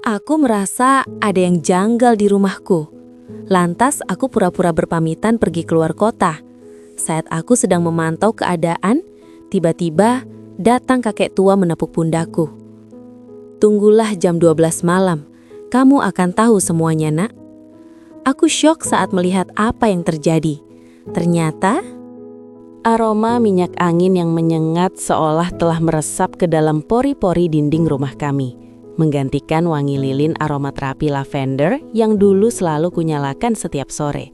Aku merasa ada yang janggal di rumahku. Lantas aku pura-pura berpamitan pergi keluar kota. Saat aku sedang memantau keadaan, tiba-tiba datang kakek tua menepuk pundakku. "Tunggulah jam 12 malam, kamu akan tahu semuanya, Nak." Aku syok saat melihat apa yang terjadi. Ternyata aroma minyak angin yang menyengat seolah telah meresap ke dalam pori-pori dinding rumah kami, menggantikan wangi lilin aromaterapi lavender yang dulu selalu kunyalakan setiap sore.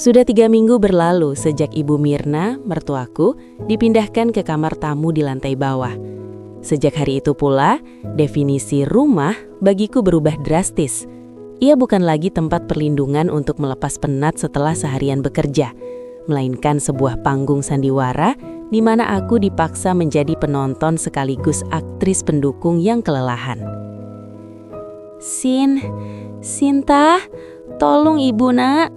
Sudah 3 minggu berlalu sejak Ibu Mirna, mertuaku, dipindahkan ke kamar tamu di lantai bawah. Sejak hari itu pula, definisi rumah bagiku berubah drastis. Ia bukan lagi tempat perlindungan untuk melepas penat setelah seharian bekerja, melainkan sebuah panggung sandiwara di mana aku dipaksa menjadi penonton sekaligus aktris pendukung yang kelelahan. Sinta, tolong Ibu, Nak."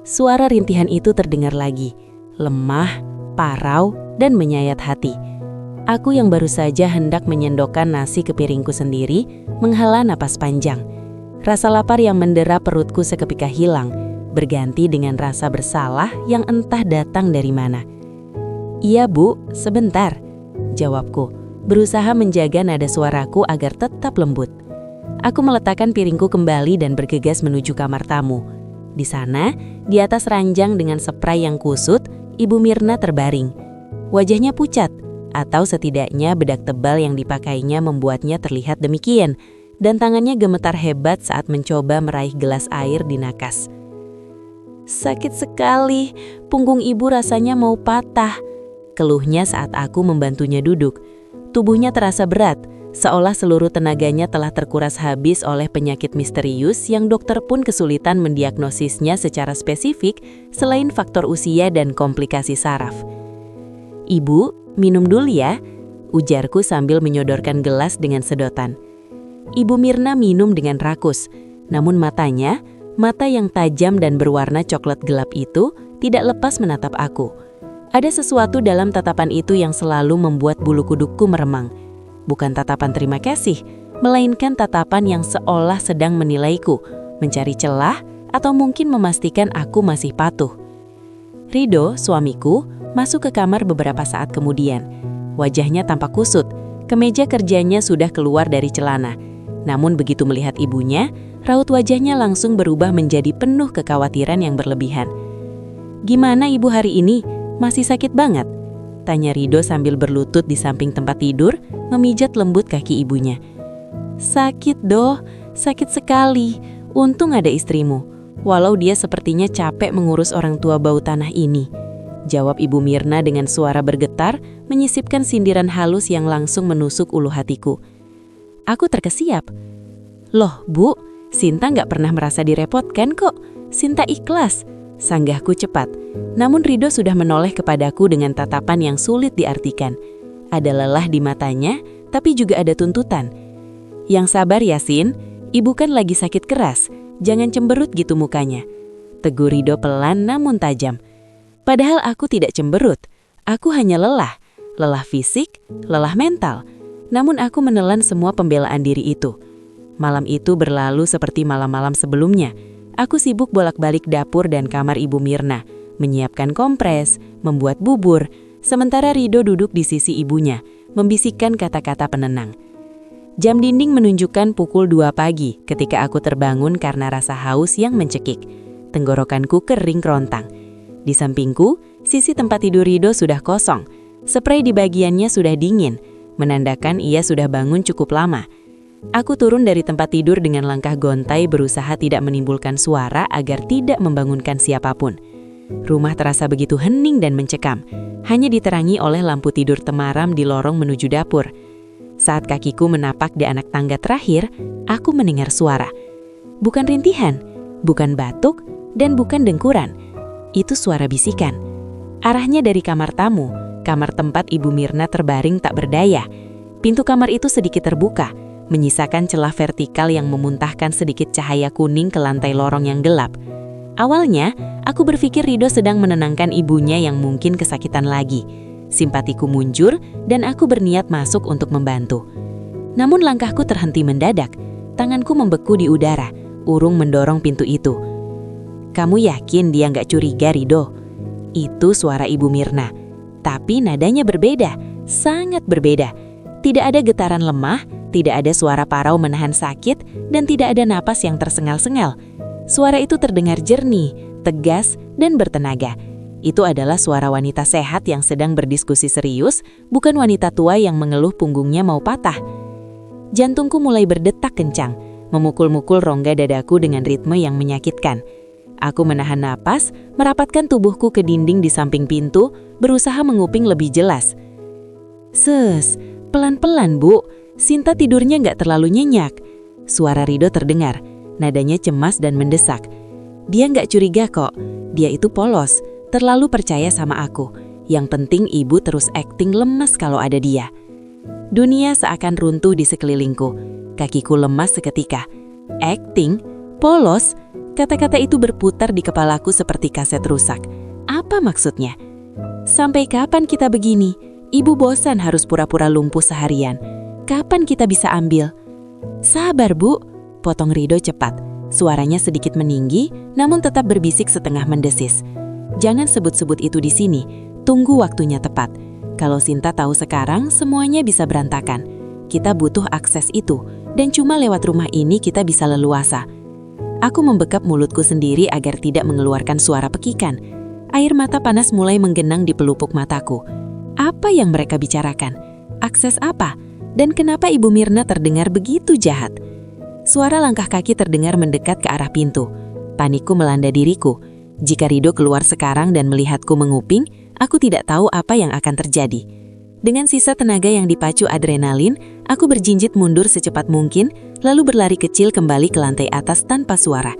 Suara rintihan itu terdengar lagi, lemah, parau, dan menyayat hati. Aku yang baru saja hendak menyendokkan nasi ke piringku sendiri, menghela napas panjang. Rasa lapar yang mendera perutku seketika hilang, berganti dengan rasa bersalah yang entah datang dari mana. "Iya, Bu, sebentar," jawabku, berusaha menjaga nada suaraku agar tetap lembut. Aku meletakkan piringku kembali dan bergegas menuju kamar tamu. Di sana, di atas ranjang dengan spray yang kusut, Ibu Mirna terbaring. Wajahnya pucat, atau setidaknya bedak tebal yang dipakainya membuatnya terlihat demikian, dan tangannya gemetar hebat saat mencoba meraih gelas air di nakas. "Sakit sekali, punggung Ibu rasanya mau patah," keluhnya saat aku membantunya duduk. Tubuhnya terasa berat, seolah seluruh tenaganya telah terkuras habis oleh penyakit misterius yang dokter pun kesulitan mendiagnosisnya secara spesifik selain faktor usia dan komplikasi saraf. "Ibu, minum dulu ya," ujarku sambil menyodorkan gelas dengan sedotan. Ibu Mirna minum dengan rakus, namun matanya, mata yang tajam dan berwarna coklat gelap itu, tidak lepas menatap aku. Ada sesuatu dalam tatapan itu yang selalu membuat bulu kudukku meremang. Bukan tatapan terima kasih, melainkan tatapan yang seolah sedang menilaiku, mencari celah, atau mungkin memastikan aku masih patuh. Rido, suamiku, masuk ke kamar beberapa saat kemudian. Wajahnya tampak kusut, kemeja kerjanya sudah keluar dari celana. Namun begitu melihat ibunya, raut wajahnya langsung berubah menjadi penuh kekhawatiran yang berlebihan. "Gimana Ibu hari ini? Masih sakit banget?" tanya Rido sambil berlutut di samping tempat tidur, memijat lembut kaki ibunya. "Sakit, Doh, sakit sekali. Untung ada istrimu, walau dia sepertinya capek mengurus orang tua bau tanah ini," jawab Ibu Mirna dengan suara bergetar, menyisipkan sindiran halus yang langsung menusuk ulu hatiku. Aku terkesiap. "Loh, Bu, Sinta nggak pernah merasa direpotkan kok. Sinta ikhlas," sanggahku cepat. Namun Rido sudah menoleh kepadaku dengan tatapan yang sulit diartikan. Ada lelah di matanya, tapi juga ada tuntutan. "Yang sabar ya, Sin. Ibu kan lagi sakit keras. Jangan cemberut gitu mukanya," tegur Rido pelan namun tajam. Padahal aku tidak cemberut. Aku hanya lelah. Lelah fisik, lelah mental. Namun aku menelan semua pembelaan diri itu. Malam itu berlalu seperti malam-malam sebelumnya. Aku sibuk bolak-balik dapur dan kamar Ibu Mirna, menyiapkan kompres, membuat bubur, sementara Rido duduk di sisi ibunya, membisikkan kata-kata penenang. Jam dinding menunjukkan pukul 2 pagi ketika aku terbangun karena rasa haus yang mencekik. Tenggorokanku kering kerontang. Di sampingku, sisi tempat tidur Rido sudah kosong. Spray di bagiannya sudah dingin, menandakan ia sudah bangun cukup lama. Aku turun dari tempat tidur dengan langkah gontai berusaha tidak menimbulkan suara agar tidak membangunkan siapapun. Rumah terasa begitu hening dan mencekam, hanya diterangi oleh lampu tidur temaram di lorong menuju dapur. Saat kakiku menapak di anak tangga terakhir, aku mendengar suara. Bukan rintihan, bukan batuk, dan bukan dengkuran. Itu suara bisikan. Arahnya dari kamar tamu, kamar tempat Ibu Mirna terbaring tak berdaya. Pintu kamar itu sedikit terbuka, menyisakan celah vertikal yang memuntahkan sedikit cahaya kuning ke lantai lorong yang gelap. Awalnya, aku berpikir Rido sedang menenangkan ibunya yang mungkin kesakitan lagi. Simpatiku muncul dan aku berniat masuk untuk membantu. Namun langkahku terhenti mendadak. Tanganku membeku di udara, urung mendorong pintu itu. "Kamu yakin dia nggak curiga, Rido?" Itu suara Ibu Mirna. Tapi nadanya berbeda, sangat berbeda. Tidak ada getaran lemah, tidak ada suara parau menahan sakit, dan tidak ada napas yang tersengal-sengal. Suara itu terdengar jernih, tegas, dan bertenaga. Itu adalah suara wanita sehat yang sedang berdiskusi serius, bukan wanita tua yang mengeluh punggungnya mau patah. Jantungku mulai berdetak kencang, memukul-mukul rongga dadaku dengan ritme yang menyakitkan. Aku menahan napas, merapatkan tubuhku ke dinding di samping pintu, berusaha menguping lebih jelas. "Ses, pelan-pelan, Bu. Sinta tidurnya nggak terlalu nyenyak." Suara Rido terdengar, nadanya cemas dan mendesak. "Dia nggak curiga kok. Dia itu polos, terlalu percaya sama aku. Yang penting ibu terus akting lemas kalau ada dia." Dunia seakan runtuh di sekelilingku. Kakiku lemas seketika. "Akting? Polos?" Kata-kata itu berputar di kepalaku seperti kaset rusak. Apa maksudnya? Sampai kapan kita begini? Ibu bosan harus pura-pura lumpuh seharian. Kapan kita bisa ambil? "Sabar, Bu," potong Rido cepat. Suaranya sedikit meninggi, namun tetap berbisik setengah mendesis. "Jangan sebut-sebut itu di sini. Tunggu waktunya tepat. Kalau Sinta tahu sekarang, semuanya bisa berantakan. Kita butuh akses itu, dan cuma lewat rumah ini kita bisa leluasa." Aku membekap mulutku sendiri agar tidak mengeluarkan suara pekikan. Air mata panas mulai menggenang di pelupuk mataku. Apa yang mereka bicarakan? Akses apa? Dan kenapa Ibu Mirna terdengar begitu jahat? Suara langkah kaki terdengar mendekat ke arah pintu. Panikku melanda diriku. Jika Rido keluar sekarang dan melihatku menguping, aku tidak tahu apa yang akan terjadi. Dengan sisa tenaga yang dipacu adrenalin, aku berjinjit mundur secepat mungkin, lalu berlari kecil kembali ke lantai atas tanpa suara.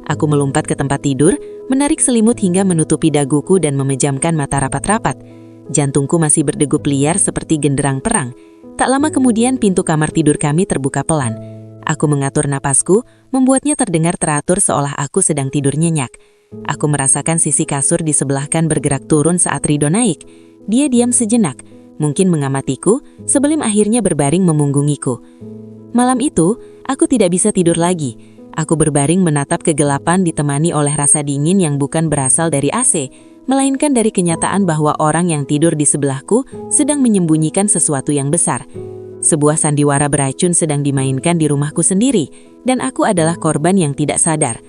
Aku melompat ke tempat tidur, menarik selimut hingga menutupi daguku dan memejamkan mata rapat-rapat. Jantungku masih berdegup liar seperti genderang perang. Tak lama kemudian pintu kamar tidur kami terbuka pelan. Aku mengatur napasku, membuatnya terdengar teratur seolah aku sedang tidur nyenyak. Aku merasakan sisi kasur di sebelahkan bergerak turun saat Rido naik. Dia diam sejenak, mungkin mengamatiku, sebelum akhirnya berbaring memunggungiku. Malam itu, aku tidak bisa tidur lagi. Aku berbaring menatap kegelapan ditemani oleh rasa dingin yang bukan berasal dari AC, melainkan dari kenyataan bahwa orang yang tidur di sebelahku sedang menyembunyikan sesuatu yang besar. Sebuah sandiwara beracun sedang dimainkan di rumahku sendiri, dan aku adalah korban yang tidak sadar.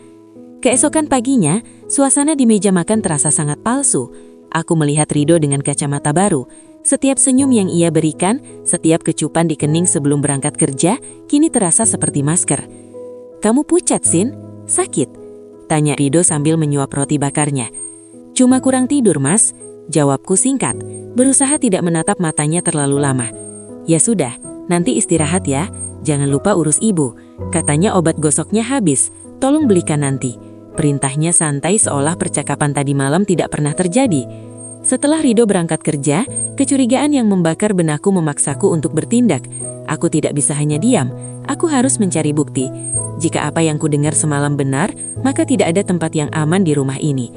Keesokan paginya, suasana di meja makan terasa sangat palsu. Aku melihat Rido dengan kacamata baru. Setiap senyum yang ia berikan, setiap kecupan di kening sebelum berangkat kerja, kini terasa seperti masker. "Kamu pucat, Sin? Sakit?" tanya Rido sambil menyuap roti bakarnya. "Cuma kurang tidur, Mas," jawabku singkat, berusaha tidak menatap matanya terlalu lama. "Ya sudah, nanti istirahat ya. Jangan lupa urus ibu. Katanya obat gosoknya habis. Tolong belikan nanti." Perintahnya santai seolah percakapan tadi malam tidak pernah terjadi. Setelah Rido berangkat kerja, kecurigaan yang membakar benakku memaksaku untuk bertindak. Aku tidak bisa hanya diam, aku harus mencari bukti. Jika apa yang kudengar semalam benar, maka tidak ada tempat yang aman di rumah ini.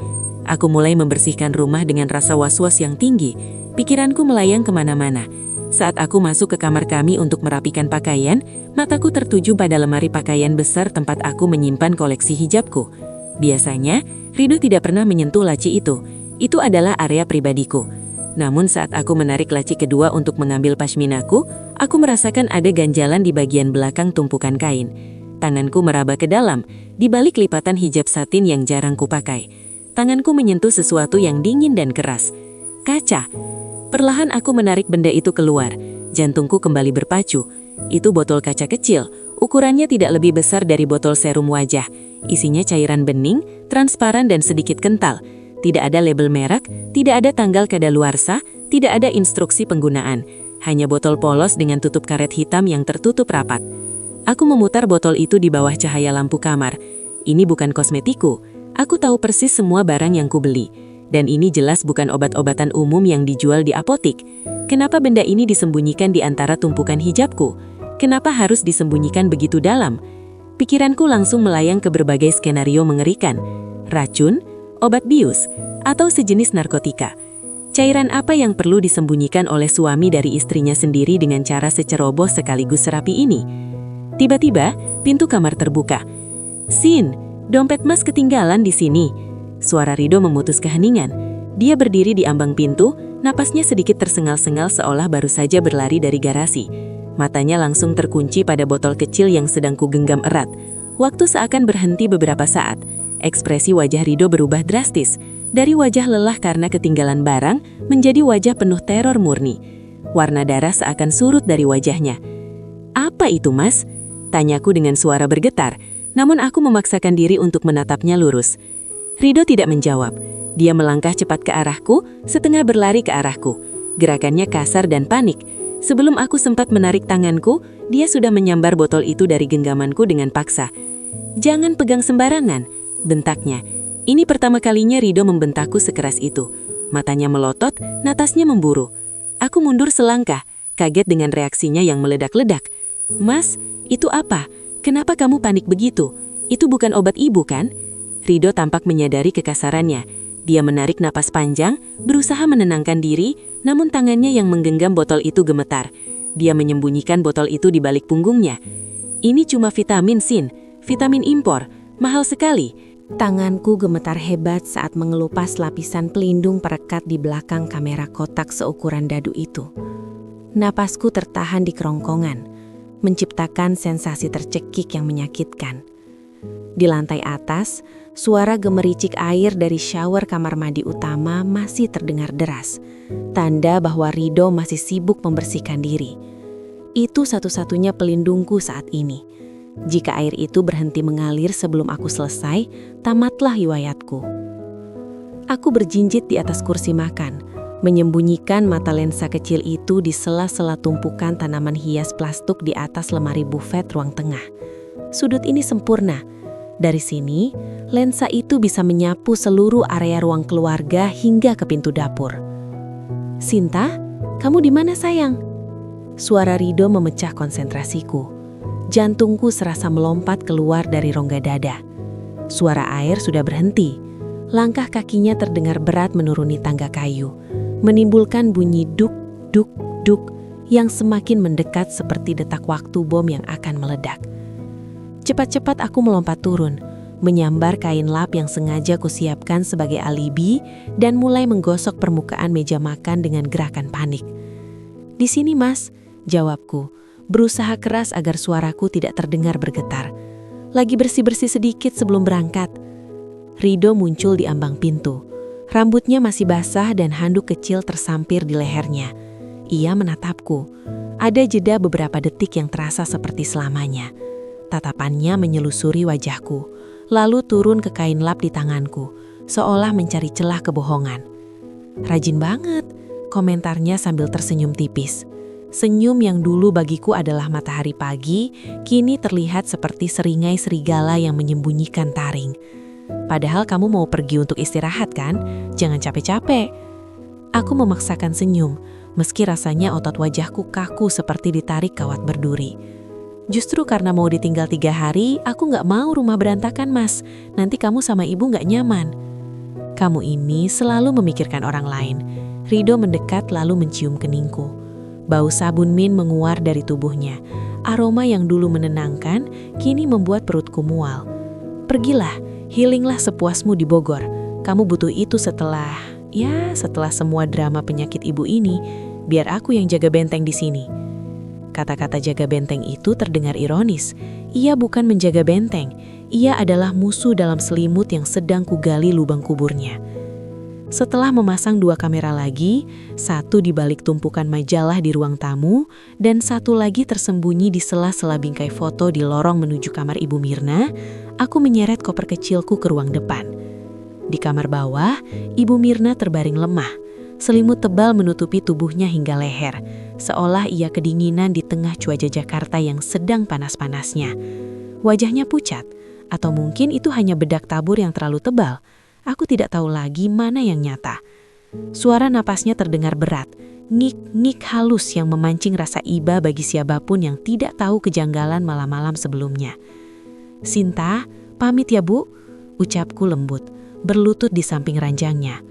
Aku mulai membersihkan rumah dengan rasa was-was yang tinggi. Pikiranku melayang kemana-mana. Saat aku masuk ke kamar kami untuk merapikan pakaian, mataku tertuju pada lemari pakaian besar tempat aku menyimpan koleksi hijabku. Biasanya, Rido tidak pernah menyentuh laci itu. Itu adalah area pribadiku. Namun saat aku menarik laci kedua untuk mengambil pashminaku, aku merasakan ada ganjalan di bagian belakang tumpukan kain. Tanganku meraba ke dalam, di balik lipatan hijab satin yang jarang kupakai. Tanganku menyentuh sesuatu yang dingin dan keras. Kaca. Perlahan aku menarik benda itu keluar. Jantungku kembali berpacu. Itu botol kaca kecil. Ukurannya tidak lebih besar dari botol serum wajah. Isinya cairan bening, transparan dan sedikit kental. Tidak ada label merek, tidak ada tanggal kadaluarsa, tidak ada instruksi penggunaan. Hanya botol polos dengan tutup karet hitam yang tertutup rapat. Aku memutar botol itu di bawah cahaya lampu kamar. Ini bukan kosmetiku. Aku tahu persis semua barang yang kubeli. Dan ini jelas bukan obat-obatan umum yang dijual di apotik. Kenapa benda ini disembunyikan di antara tumpukan hijabku? Kenapa harus disembunyikan begitu dalam? Pikiranku langsung melayang ke berbagai skenario mengerikan. Racun, obat bius, atau sejenis narkotika. Cairan apa yang perlu disembunyikan oleh suami dari istrinya sendiri dengan cara seceroboh sekaligus serapi ini? Tiba-tiba, pintu kamar terbuka. "Sin, dompet Mas ketinggalan di sini." Suara Rido memutus keheningan. Dia berdiri di ambang pintu, napasnya sedikit tersengal-sengal seolah baru saja berlari dari garasi. Matanya langsung terkunci pada botol kecil yang sedang kugenggam erat. Waktu seakan berhenti beberapa saat. Ekspresi wajah Rido berubah drastis. Dari wajah lelah karena ketinggalan barang, menjadi wajah penuh teror murni. Warna darah seakan surut dari wajahnya. "Apa itu, Mas?" Tanyaku dengan suara bergetar, namun aku memaksakan diri untuk menatapnya lurus. Rido tidak menjawab. Dia melangkah cepat ke arahku, setengah berlari ke arahku. Gerakannya kasar dan panik. Sebelum aku sempat menarik tanganku, dia sudah menyambar botol itu dari genggamanku dengan paksa. "Jangan pegang sembarangan," bentaknya. Ini pertama kalinya Rido membentakku sekeras itu. Matanya melotot, natasnya memburu. Aku mundur selangkah, kaget dengan reaksinya yang meledak-ledak. "Mas, itu apa? Kenapa kamu panik begitu? Itu bukan obat ibu, kan?" Rido tampak menyadari kekasarannya. Dia menarik napas panjang, berusaha menenangkan diri, namun tangannya yang menggenggam botol itu gemetar. Dia menyembunyikan botol itu di balik punggungnya. "Ini cuma vitamin, Sin. Vitamin impor. Mahal sekali." Tanganku gemetar hebat saat mengelupas lapisan pelindung perekat di belakang kamera kotak seukuran dadu itu. Napasku tertahan di kerongkongan, menciptakan sensasi tercekik yang menyakitkan. Di lantai atas, suara gemericik air dari shower kamar mandi utama masih terdengar deras, tanda bahwa Rido masih sibuk membersihkan diri. Itu satu-satunya pelindungku saat ini. Jika air itu berhenti mengalir sebelum aku selesai, tamatlah riwayatku. Aku berjinjit di atas kursi makan, menyembunyikan mata lensa kecil itu di sela-sela tumpukan tanaman hias plastik di atas lemari bufet ruang tengah. Sudut ini sempurna. Dari sini, lensa itu bisa menyapu seluruh area ruang keluarga hingga ke pintu dapur. "Sinta, kamu di mana, sayang?" Suara Rido memecah konsentrasiku. Jantungku serasa melompat keluar dari rongga dada. Suara air sudah berhenti. Langkah kakinya terdengar berat menuruni tangga kayu, menimbulkan bunyi duk, duk, duk yang semakin mendekat seperti detak waktu bom yang akan meledak. Cepat-cepat aku melompat turun, menyambar kain lap yang sengaja kusiapkan sebagai alibi dan mulai menggosok permukaan meja makan dengan gerakan panik. "Di sini, Mas," jawabku, berusaha keras agar suaraku tidak terdengar bergetar. "Lagi bersih-bersih sedikit sebelum berangkat." Rido muncul di ambang pintu. Rambutnya masih basah dan handuk kecil tersampir di lehernya. Ia menatapku. Ada jeda beberapa detik yang terasa seperti selamanya. Tatapannya menyelusuri wajahku, lalu turun ke kain lap di tanganku, seolah mencari celah kebohongan. "Rajin banget," komentarnya sambil tersenyum tipis. Senyum yang dulu bagiku adalah matahari pagi, kini terlihat seperti seringai serigala yang menyembunyikan taring. "Padahal kamu mau pergi untuk istirahat, kan? Jangan capek-capek." Aku memaksakan senyum, meski rasanya otot wajahku kaku seperti ditarik kawat berduri. "Justru karena mau ditinggal 3 hari, aku gak mau rumah berantakan, Mas. Nanti kamu sama ibu gak nyaman." "Kamu ini selalu memikirkan orang lain." Rido mendekat lalu mencium keningku. Bau sabun min menguar dari tubuhnya. Aroma yang dulu menenangkan, kini membuat perutku mual. "Pergilah, healinglah sepuasmu di Bogor. Kamu butuh itu setelah semua drama penyakit ibu ini. Biar aku yang jaga benteng di sini." Kata-kata jaga benteng itu terdengar ironis. Ia bukan menjaga benteng. Ia adalah musuh dalam selimut yang sedang kugali lubang kuburnya. Setelah memasang 2 kamera lagi, satu di balik tumpukan majalah di ruang tamu, dan satu lagi tersembunyi di sela-sela bingkai foto di lorong menuju kamar Ibu Mirna, aku menyeret koper kecilku ke ruang depan. Di kamar bawah, Ibu Mirna terbaring lemah. Selimut tebal menutupi tubuhnya hingga leher, seolah ia kedinginan di tengah cuaca Jakarta yang sedang panas-panasnya. Wajahnya pucat, atau mungkin itu hanya bedak tabur yang terlalu tebal. Aku tidak tahu lagi mana yang nyata. Suara napasnya terdengar berat, ngik-ngik halus yang memancing rasa iba bagi siapapun yang tidak tahu kejanggalan malam-malam sebelumnya. "Sinta, pamit ya, Bu," ucapku lembut, berlutut di samping ranjangnya.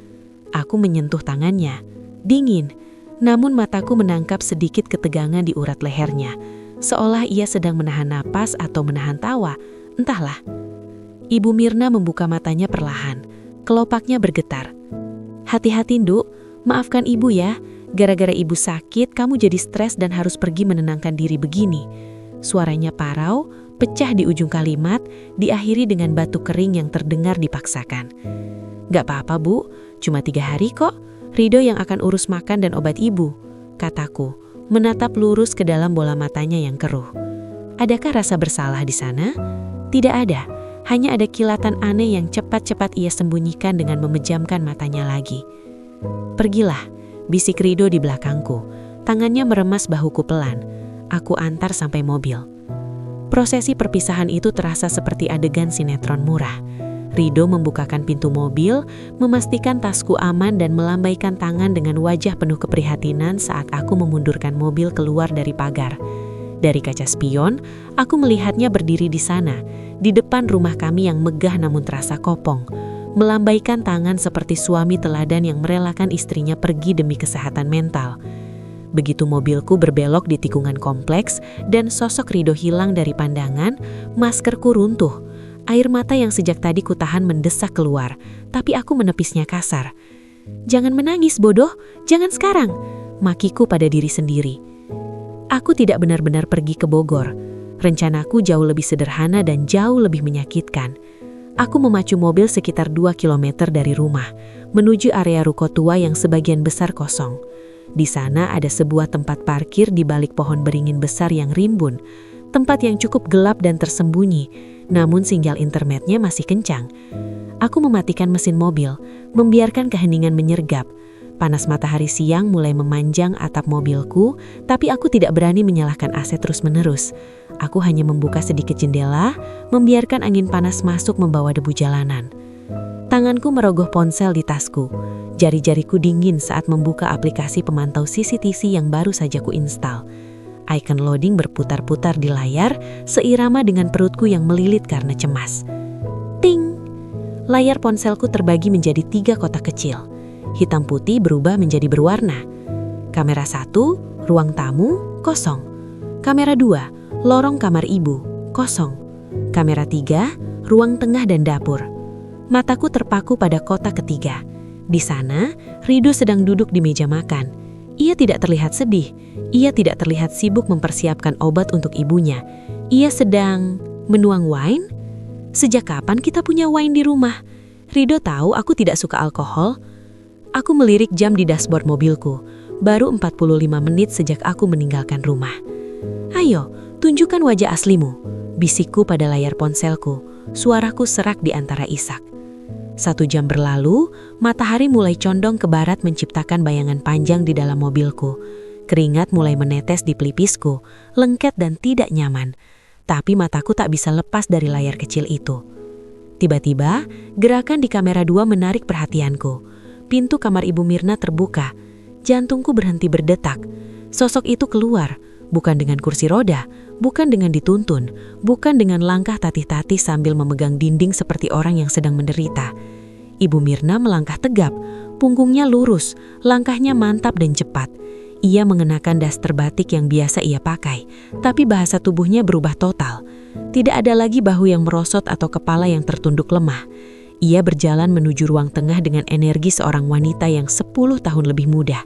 Aku menyentuh tangannya, dingin, namun mataku menangkap sedikit ketegangan di urat lehernya. seolah ia sedang menahan napas atau menahan tawa, entahlah. Ibu Mirna membuka matanya perlahan, kelopaknya bergetar. "Hati-hati, Nduk, maafkan ibu ya, gara-gara ibu sakit kamu jadi stres dan harus pergi menenangkan diri begini." Suaranya parau, pecah di ujung kalimat, diakhiri dengan batuk kering yang terdengar dipaksakan. "Gak apa-apa, Bu, cuma 3 hari kok. Rido yang akan urus makan dan obat ibu," kataku, menatap lurus ke dalam bola matanya yang keruh. "Adakah rasa bersalah di sana?" "Tidak ada, hanya ada kilatan aneh yang cepat-cepat ia sembunyikan dengan memejamkan matanya lagi." "Pergilah," bisik Rido di belakangku. Tangannya meremas bahuku pelan. Aku antar sampai mobil. Prosesi perpisahan itu terasa seperti adegan sinetron murah. Rido membukakan pintu mobil, memastikan tasku aman dan melambaikan tangan dengan wajah penuh keprihatinan saat aku memundurkan mobil keluar dari pagar. Dari kaca spion, aku melihatnya berdiri di sana, di depan rumah kami yang megah namun terasa kopong, melambaikan tangan seperti suami teladan yang merelakan istrinya pergi demi kesehatan mental. Begitu mobilku berbelok di tikungan kompleks dan sosok Rido hilang dari pandangan, maskerku runtuh. Air mata yang sejak tadi kutahan mendesak keluar, tapi aku menepisnya kasar. "Jangan menangis, bodoh, jangan sekarang," makiku pada diri sendiri. Aku tidak benar-benar pergi ke Bogor. Rencanaku jauh lebih sederhana dan jauh lebih menyakitkan. Aku memacu mobil sekitar 2 kilometer dari rumah, menuju area ruko tua yang sebagian besar kosong. Di sana ada sebuah tempat parkir di balik pohon beringin besar yang rimbun, tempat yang cukup gelap dan tersembunyi, namun sinyal internetnya masih kencang. Aku mematikan mesin mobil, membiarkan keheningan menyergap. Panas matahari siang mulai memanjang atap mobilku, tapi aku tidak berani menyalakan AC terus-menerus. Aku hanya membuka sedikit jendela, membiarkan angin panas masuk membawa debu jalanan. Tanganku merogoh ponsel di tasku. Jari-jariku dingin saat membuka aplikasi pemantau CCTV yang baru saja kuinstal. Icon loading berputar-putar di layar, seirama dengan perutku yang melilit karena cemas. Ting! Layar ponselku terbagi menjadi 3 kotak kecil. Hitam putih berubah menjadi berwarna. Kamera 1, ruang tamu, kosong. Kamera 2, lorong kamar ibu, kosong. Kamera 3, ruang tengah dan dapur. Mataku terpaku pada kotak ketiga. Di sana, Rido sedang duduk di meja makan. Ia tidak terlihat sedih. Ia tidak terlihat sibuk mempersiapkan obat untuk ibunya. Ia sedang menuang wine? Sejak kapan kita punya wine di rumah? Rido tahu aku tidak suka alkohol. Aku melirik jam di dashboard mobilku. Baru 45 menit sejak aku meninggalkan rumah. "Ayo, tunjukkan wajah aslimu," bisikku pada layar ponselku. Suaraku serak di antara isak. 1 jam berlalu, matahari mulai condong ke barat menciptakan bayangan panjang di dalam mobilku. Keringat mulai menetes di pelipisku, lengket dan tidak nyaman. Tapi mataku tak bisa lepas dari layar kecil itu. Tiba-tiba, gerakan di kamera 2 menarik perhatianku. Pintu kamar Ibu Mirna terbuka. Jantungku berhenti berdetak. Sosok itu keluar, bukan dengan kursi roda, bukan dengan dituntun, bukan dengan langkah tatih-tatih sambil memegang dinding seperti orang yang sedang menderita. Ibu Mirna melangkah tegap, punggungnya lurus, langkahnya mantap dan cepat. Ia mengenakan daster batik yang biasa ia pakai, tapi bahasa tubuhnya berubah total. Tidak ada lagi bahu yang merosot atau kepala yang tertunduk lemah. Ia berjalan menuju ruang tengah dengan energi seorang wanita yang 10 tahun lebih muda.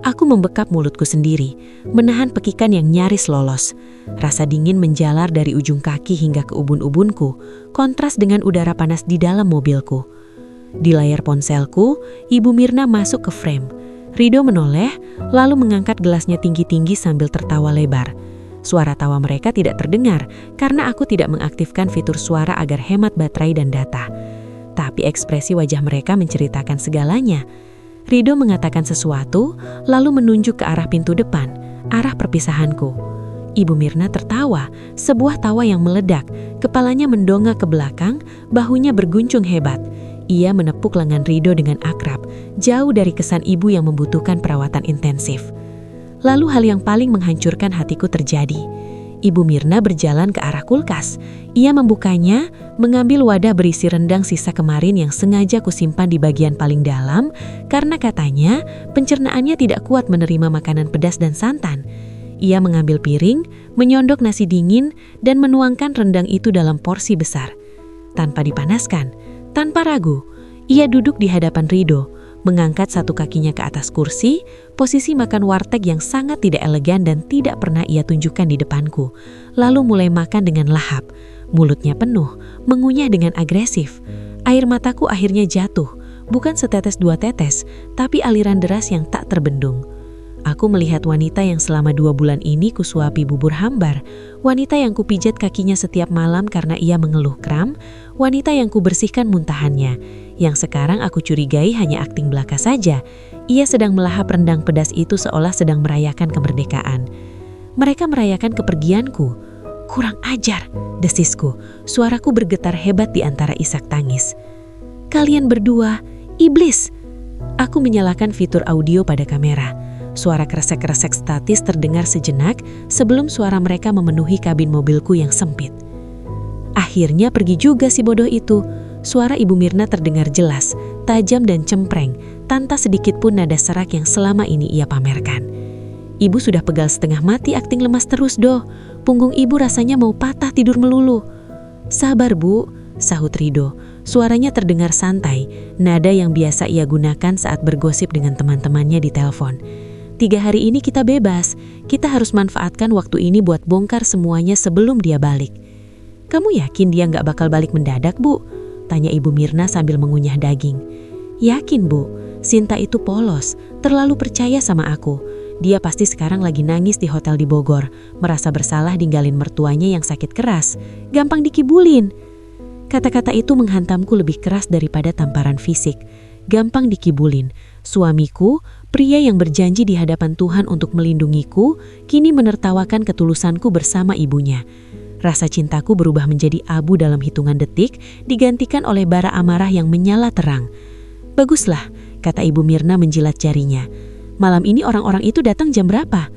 Aku membekap mulutku sendiri, menahan pekikan yang nyaris lolos. Rasa dingin menjalar dari ujung kaki hingga ke ubun-ubunku, kontras dengan udara panas di dalam mobilku. Di layar ponselku, Ibu Mirna masuk ke frame. Rido menoleh, lalu mengangkat gelasnya tinggi-tinggi sambil tertawa lebar. Suara tawa mereka tidak terdengar karena aku tidak mengaktifkan fitur suara agar hemat baterai dan data. Tapi ekspresi wajah mereka menceritakan segalanya. Rido mengatakan sesuatu, lalu menunjuk ke arah pintu depan, arah perpisahanku. Ibu Mirna tertawa, sebuah tawa yang meledak, kepalanya mendongak ke belakang, bahunya berguncung hebat. Ia menepuk lengan Rido dengan akrab, jauh dari kesan ibu yang membutuhkan perawatan intensif. Lalu hal yang paling menghancurkan hatiku terjadi. Ibu Mirna berjalan ke arah kulkas. Ia membukanya, mengambil wadah berisi rendang sisa kemarin yang sengaja kusimpan di bagian paling dalam, karena katanya pencernaannya tidak kuat menerima makanan pedas dan santan. Ia mengambil piring, menyondok nasi dingin, dan menuangkan rendang itu dalam porsi besar. Tanpa dipanaskan, tanpa ragu, ia duduk di hadapan Rido, mengangkat satu kakinya ke atas kursi, posisi makan warteg yang sangat tidak elegan dan tidak pernah ia tunjukkan di depanku. Lalu mulai makan dengan lahap, mulutnya penuh, mengunyah dengan agresif. Air mataku akhirnya jatuh, bukan setetes dua tetes, tapi aliran deras yang tak terbendung. Aku melihat wanita yang selama 2 bulan ini kusuapi bubur hambar, wanita yang kupijat kakinya setiap malam karena ia mengeluh kram, wanita yang kubersihkan muntahannya, yang sekarang aku curigai hanya akting belaka saja. Ia sedang melahap rendang pedas itu seolah sedang merayakan kemerdekaan. Mereka merayakan kepergianku. Kurang ajar, desisku. Suaraku bergetar hebat di antara isak tangis. Kalian berdua, iblis! Aku menyalakan fitur audio pada kamera. Suara kresek-kresek statis terdengar sejenak sebelum suara mereka memenuhi kabin mobilku yang sempit. Akhirnya pergi juga si bodoh itu. Suara Ibu Mirna terdengar jelas, tajam dan cempreng, tanpa sedikit pun nada serak yang selama ini ia pamerkan. Ibu sudah pegal setengah mati akting lemas terus doh. Punggung ibu rasanya mau patah tidur melulu. Sabar Bu, sahut Rido. Suaranya terdengar santai, nada yang biasa ia gunakan saat bergosip dengan teman-temannya di telepon. 3 hari ini kita bebas, kita harus manfaatkan waktu ini buat bongkar semuanya sebelum dia balik. Kamu yakin dia nggak bakal balik mendadak, Bu? Tanya Ibu Mirna sambil mengunyah daging. Yakin, Bu. Sinta itu polos, terlalu percaya sama aku. Dia pasti sekarang lagi nangis di hotel di Bogor, merasa bersalah ninggalin mertuanya yang sakit keras. Gampang dikibulin. Kata-kata itu menghantamku lebih keras daripada tamparan fisik. Gampang dikibulin. Suamiku, pria yang berjanji di hadapan Tuhan untuk melindungiku, kini menertawakan ketulusanku bersama ibunya. Rasa cintaku berubah menjadi abu dalam hitungan detik, digantikan oleh bara amarah yang menyala terang. Baguslah, kata Ibu Mirna menjilat jarinya. Malam ini orang-orang itu datang jam berapa?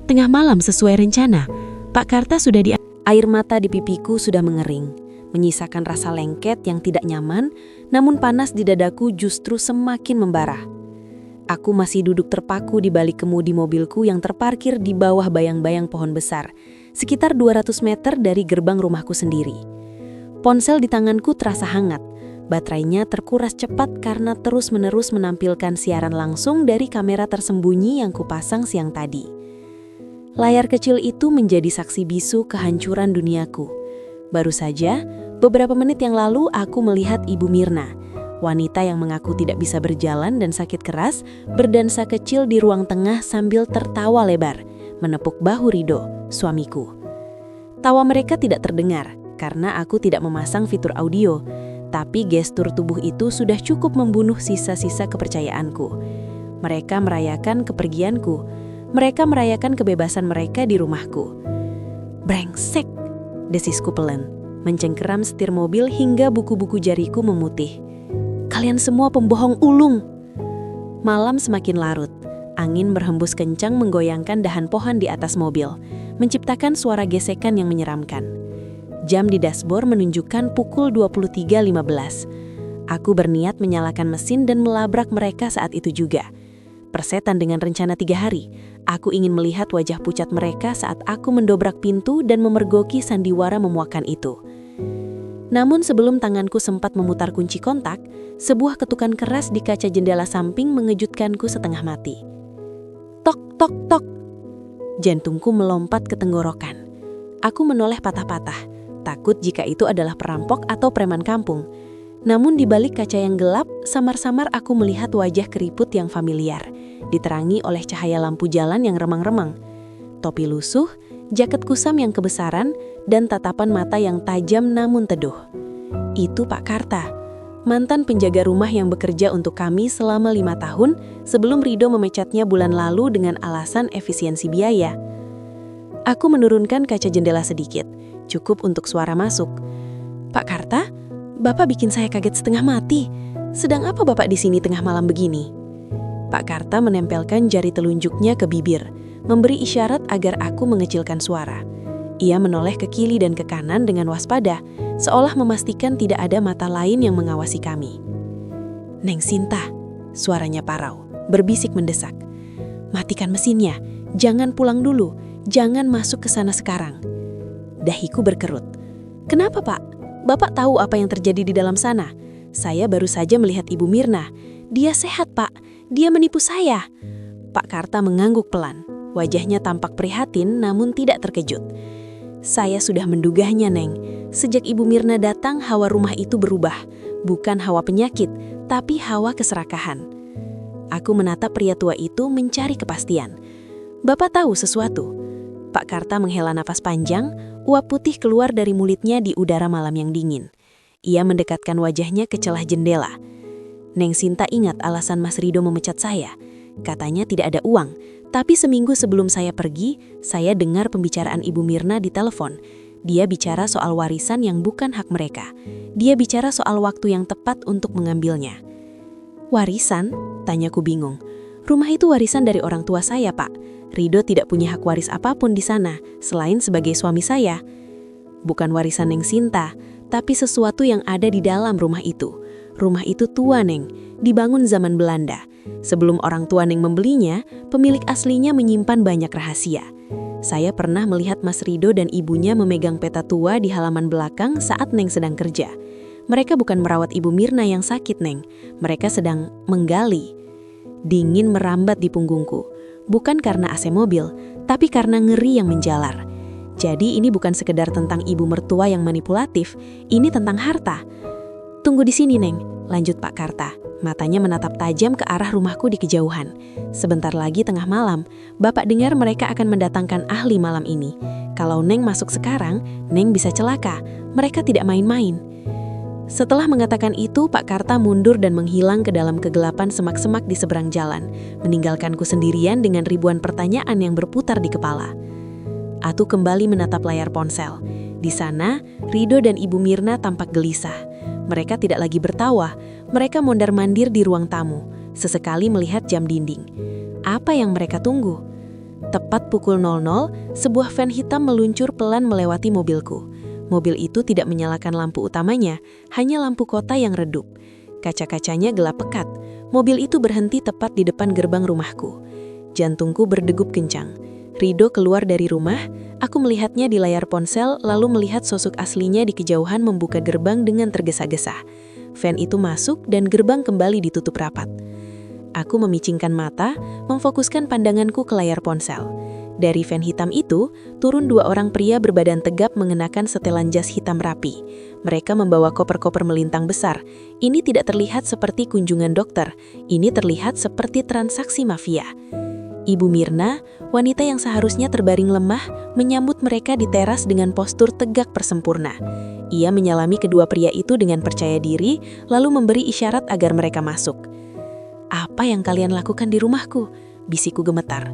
Tengah malam sesuai rencana. Pak Karta sudah di... Air mata di pipiku sudah mengering, menyisakan rasa lengket yang tidak nyaman, namun panas di dadaku justru semakin membara. Aku masih duduk terpaku di balik kemudi mobilku yang terparkir di bawah bayang-bayang pohon besar, sekitar 200 meter dari gerbang rumahku sendiri. Ponsel di tanganku terasa hangat, baterainya terkuras cepat karena terus-menerus menampilkan siaran langsung dari kamera tersembunyi yang kupasang siang tadi. Layar kecil itu menjadi saksi bisu kehancuran duniaku. Baru saja, beberapa menit yang lalu aku melihat Ibu Mirna, wanita yang mengaku tidak bisa berjalan dan sakit keras, berdansa kecil di ruang tengah sambil tertawa lebar, menepuk bahu Rido, suamiku. Tawa mereka tidak terdengar karena aku tidak memasang fitur audio, tapi gestur tubuh itu sudah cukup membunuh sisa-sisa kepercayaanku. Mereka merayakan kepergianku, mereka merayakan kebebasan mereka di rumahku. Brengsek, desisku pelan, mencengkeram setir mobil hingga buku-buku jariku memutih. Kalian semua pembohong ulung. Malam semakin larut. Angin berhembus kencang menggoyangkan dahan pohon di atas mobil, menciptakan suara gesekan yang menyeramkan. Jam di dashboard menunjukkan pukul 23.15. Aku berniat menyalakan mesin dan melabrak mereka saat itu juga. Persetan dengan rencana 3 hari, aku ingin melihat wajah pucat mereka saat aku mendobrak pintu dan memergoki sandiwara memuakan itu. Namun sebelum tanganku sempat memutar kunci kontak, sebuah ketukan keras di kaca jendela samping mengejutkanku setengah mati. Tok, tok, tok. Jantungku melompat ke tenggorokan. Aku menoleh patah-patah, takut jika itu adalah perampok atau preman kampung. Namun di balik kaca yang gelap, samar-samar aku melihat wajah keriput yang familiar, diterangi oleh cahaya lampu jalan yang remang-remang. Topi lusuh, jaket kusam yang kebesaran, dan tatapan mata yang tajam namun teduh. Itu Pak Karta, mantan penjaga rumah yang bekerja untuk kami selama 5 tahun sebelum Rido memecatnya bulan lalu dengan alasan efisiensi biaya. Aku menurunkan kaca jendela sedikit, cukup untuk suara masuk. Pak Karta, Bapak bikin saya kaget setengah mati. Sedang apa Bapak di sini tengah malam begini? Pak Karta menempelkan jari telunjuknya ke bibir, memberi isyarat agar aku mengecilkan suara. Ia menoleh ke kiri dan ke kanan dengan waspada, seolah memastikan tidak ada mata lain yang mengawasi kami. Neng Sinta, suaranya parau, berbisik mendesak. Matikan mesinnya, jangan pulang dulu. "Jangan masuk ke sana sekarang." Dahiku berkerut. "Kenapa, Pak? Bapak tahu apa yang terjadi di dalam sana? Saya baru saja melihat Ibu Mirna. Dia sehat, Pak. Dia menipu saya." Pak Karta mengangguk pelan. Wajahnya tampak prihatin namun tidak terkejut. "Saya sudah menduganya, Neng. Sejak Ibu Mirna datang, hawa rumah itu berubah. Bukan hawa penyakit, tapi hawa keserakahan." Aku menatap pria tua itu mencari kepastian. "Bapak tahu sesuatu?" Pak Karta menghela nafas panjang, uap putih keluar dari mulutnya di udara malam yang dingin. Ia mendekatkan wajahnya ke celah jendela. "Neng Sinta ingat alasan Mas Rido memecat saya. Katanya tidak ada uang, tapi seminggu sebelum saya pergi, saya dengar pembicaraan Ibu Mirna di telepon. Dia bicara soal warisan yang bukan hak mereka. Dia bicara soal waktu yang tepat untuk mengambilnya." "Warisan?" tanyaku bingung. "Rumah itu warisan dari orang tua saya, Pak. Rido tidak punya hak waris apapun di sana, selain sebagai suami saya." "Bukan warisan Neng Sinta, tapi sesuatu yang ada di dalam rumah itu. Rumah itu tua, Neng. Dibangun zaman Belanda. Sebelum orang tua Neng membelinya, pemilik aslinya menyimpan banyak rahasia. Saya pernah melihat Mas Rido dan ibunya memegang peta tua di halaman belakang saat Neng sedang kerja. Mereka bukan merawat Ibu Mirna yang sakit, Neng. Mereka sedang menggali." Dingin merambat di punggungku. Bukan karena AC mobil, tapi karena ngeri yang menjalar. Jadi ini bukan sekedar tentang ibu mertua yang manipulatif, ini tentang harta. "Tunggu di sini, Neng," lanjut Pak Karta. Matanya menatap tajam ke arah rumahku di kejauhan. "Sebentar lagi tengah malam, Bapak dengar mereka akan mendatangkan ahli malam ini. Kalau Neng masuk sekarang, Neng bisa celaka. Mereka tidak main-main." Setelah mengatakan itu, Pak Karta mundur dan menghilang ke dalam kegelapan semak-semak di seberang jalan, meninggalkanku sendirian dengan ribuan pertanyaan yang berputar di kepala. Aku kembali menatap layar ponsel. Di sana, Rido dan Ibu Mirna tampak gelisah. Mereka tidak lagi bertawa, mereka mondar-mandir di ruang tamu, sesekali melihat jam dinding. Apa yang mereka tunggu? Tepat pukul 00, sebuah van hitam meluncur pelan melewati mobilku. Mobil itu tidak menyalakan lampu utamanya, hanya lampu kota yang redup. Kaca-kacanya gelap pekat. Mobil itu berhenti tepat di depan gerbang rumahku. Jantungku berdegup kencang. Rido keluar dari rumah, aku melihatnya di layar ponsel lalu melihat sosok aslinya di kejauhan membuka gerbang dengan tergesa-gesa. Van itu masuk dan gerbang kembali ditutup rapat. Aku memicingkan mata, memfokuskan pandanganku ke layar ponsel. Dari van hitam itu, turun dua orang pria berbadan tegap mengenakan setelan jas hitam rapi. Mereka membawa koper-koper melintang besar. Ini tidak terlihat seperti kunjungan dokter, ini terlihat seperti transaksi mafia. Ibu Mirna, wanita yang seharusnya terbaring lemah, menyambut mereka di teras dengan postur tegak persempurna. Ia menyalami kedua pria itu dengan percaya diri, lalu memberi isyarat agar mereka masuk. "Apa yang kalian lakukan di rumahku?" bisikku gemetar.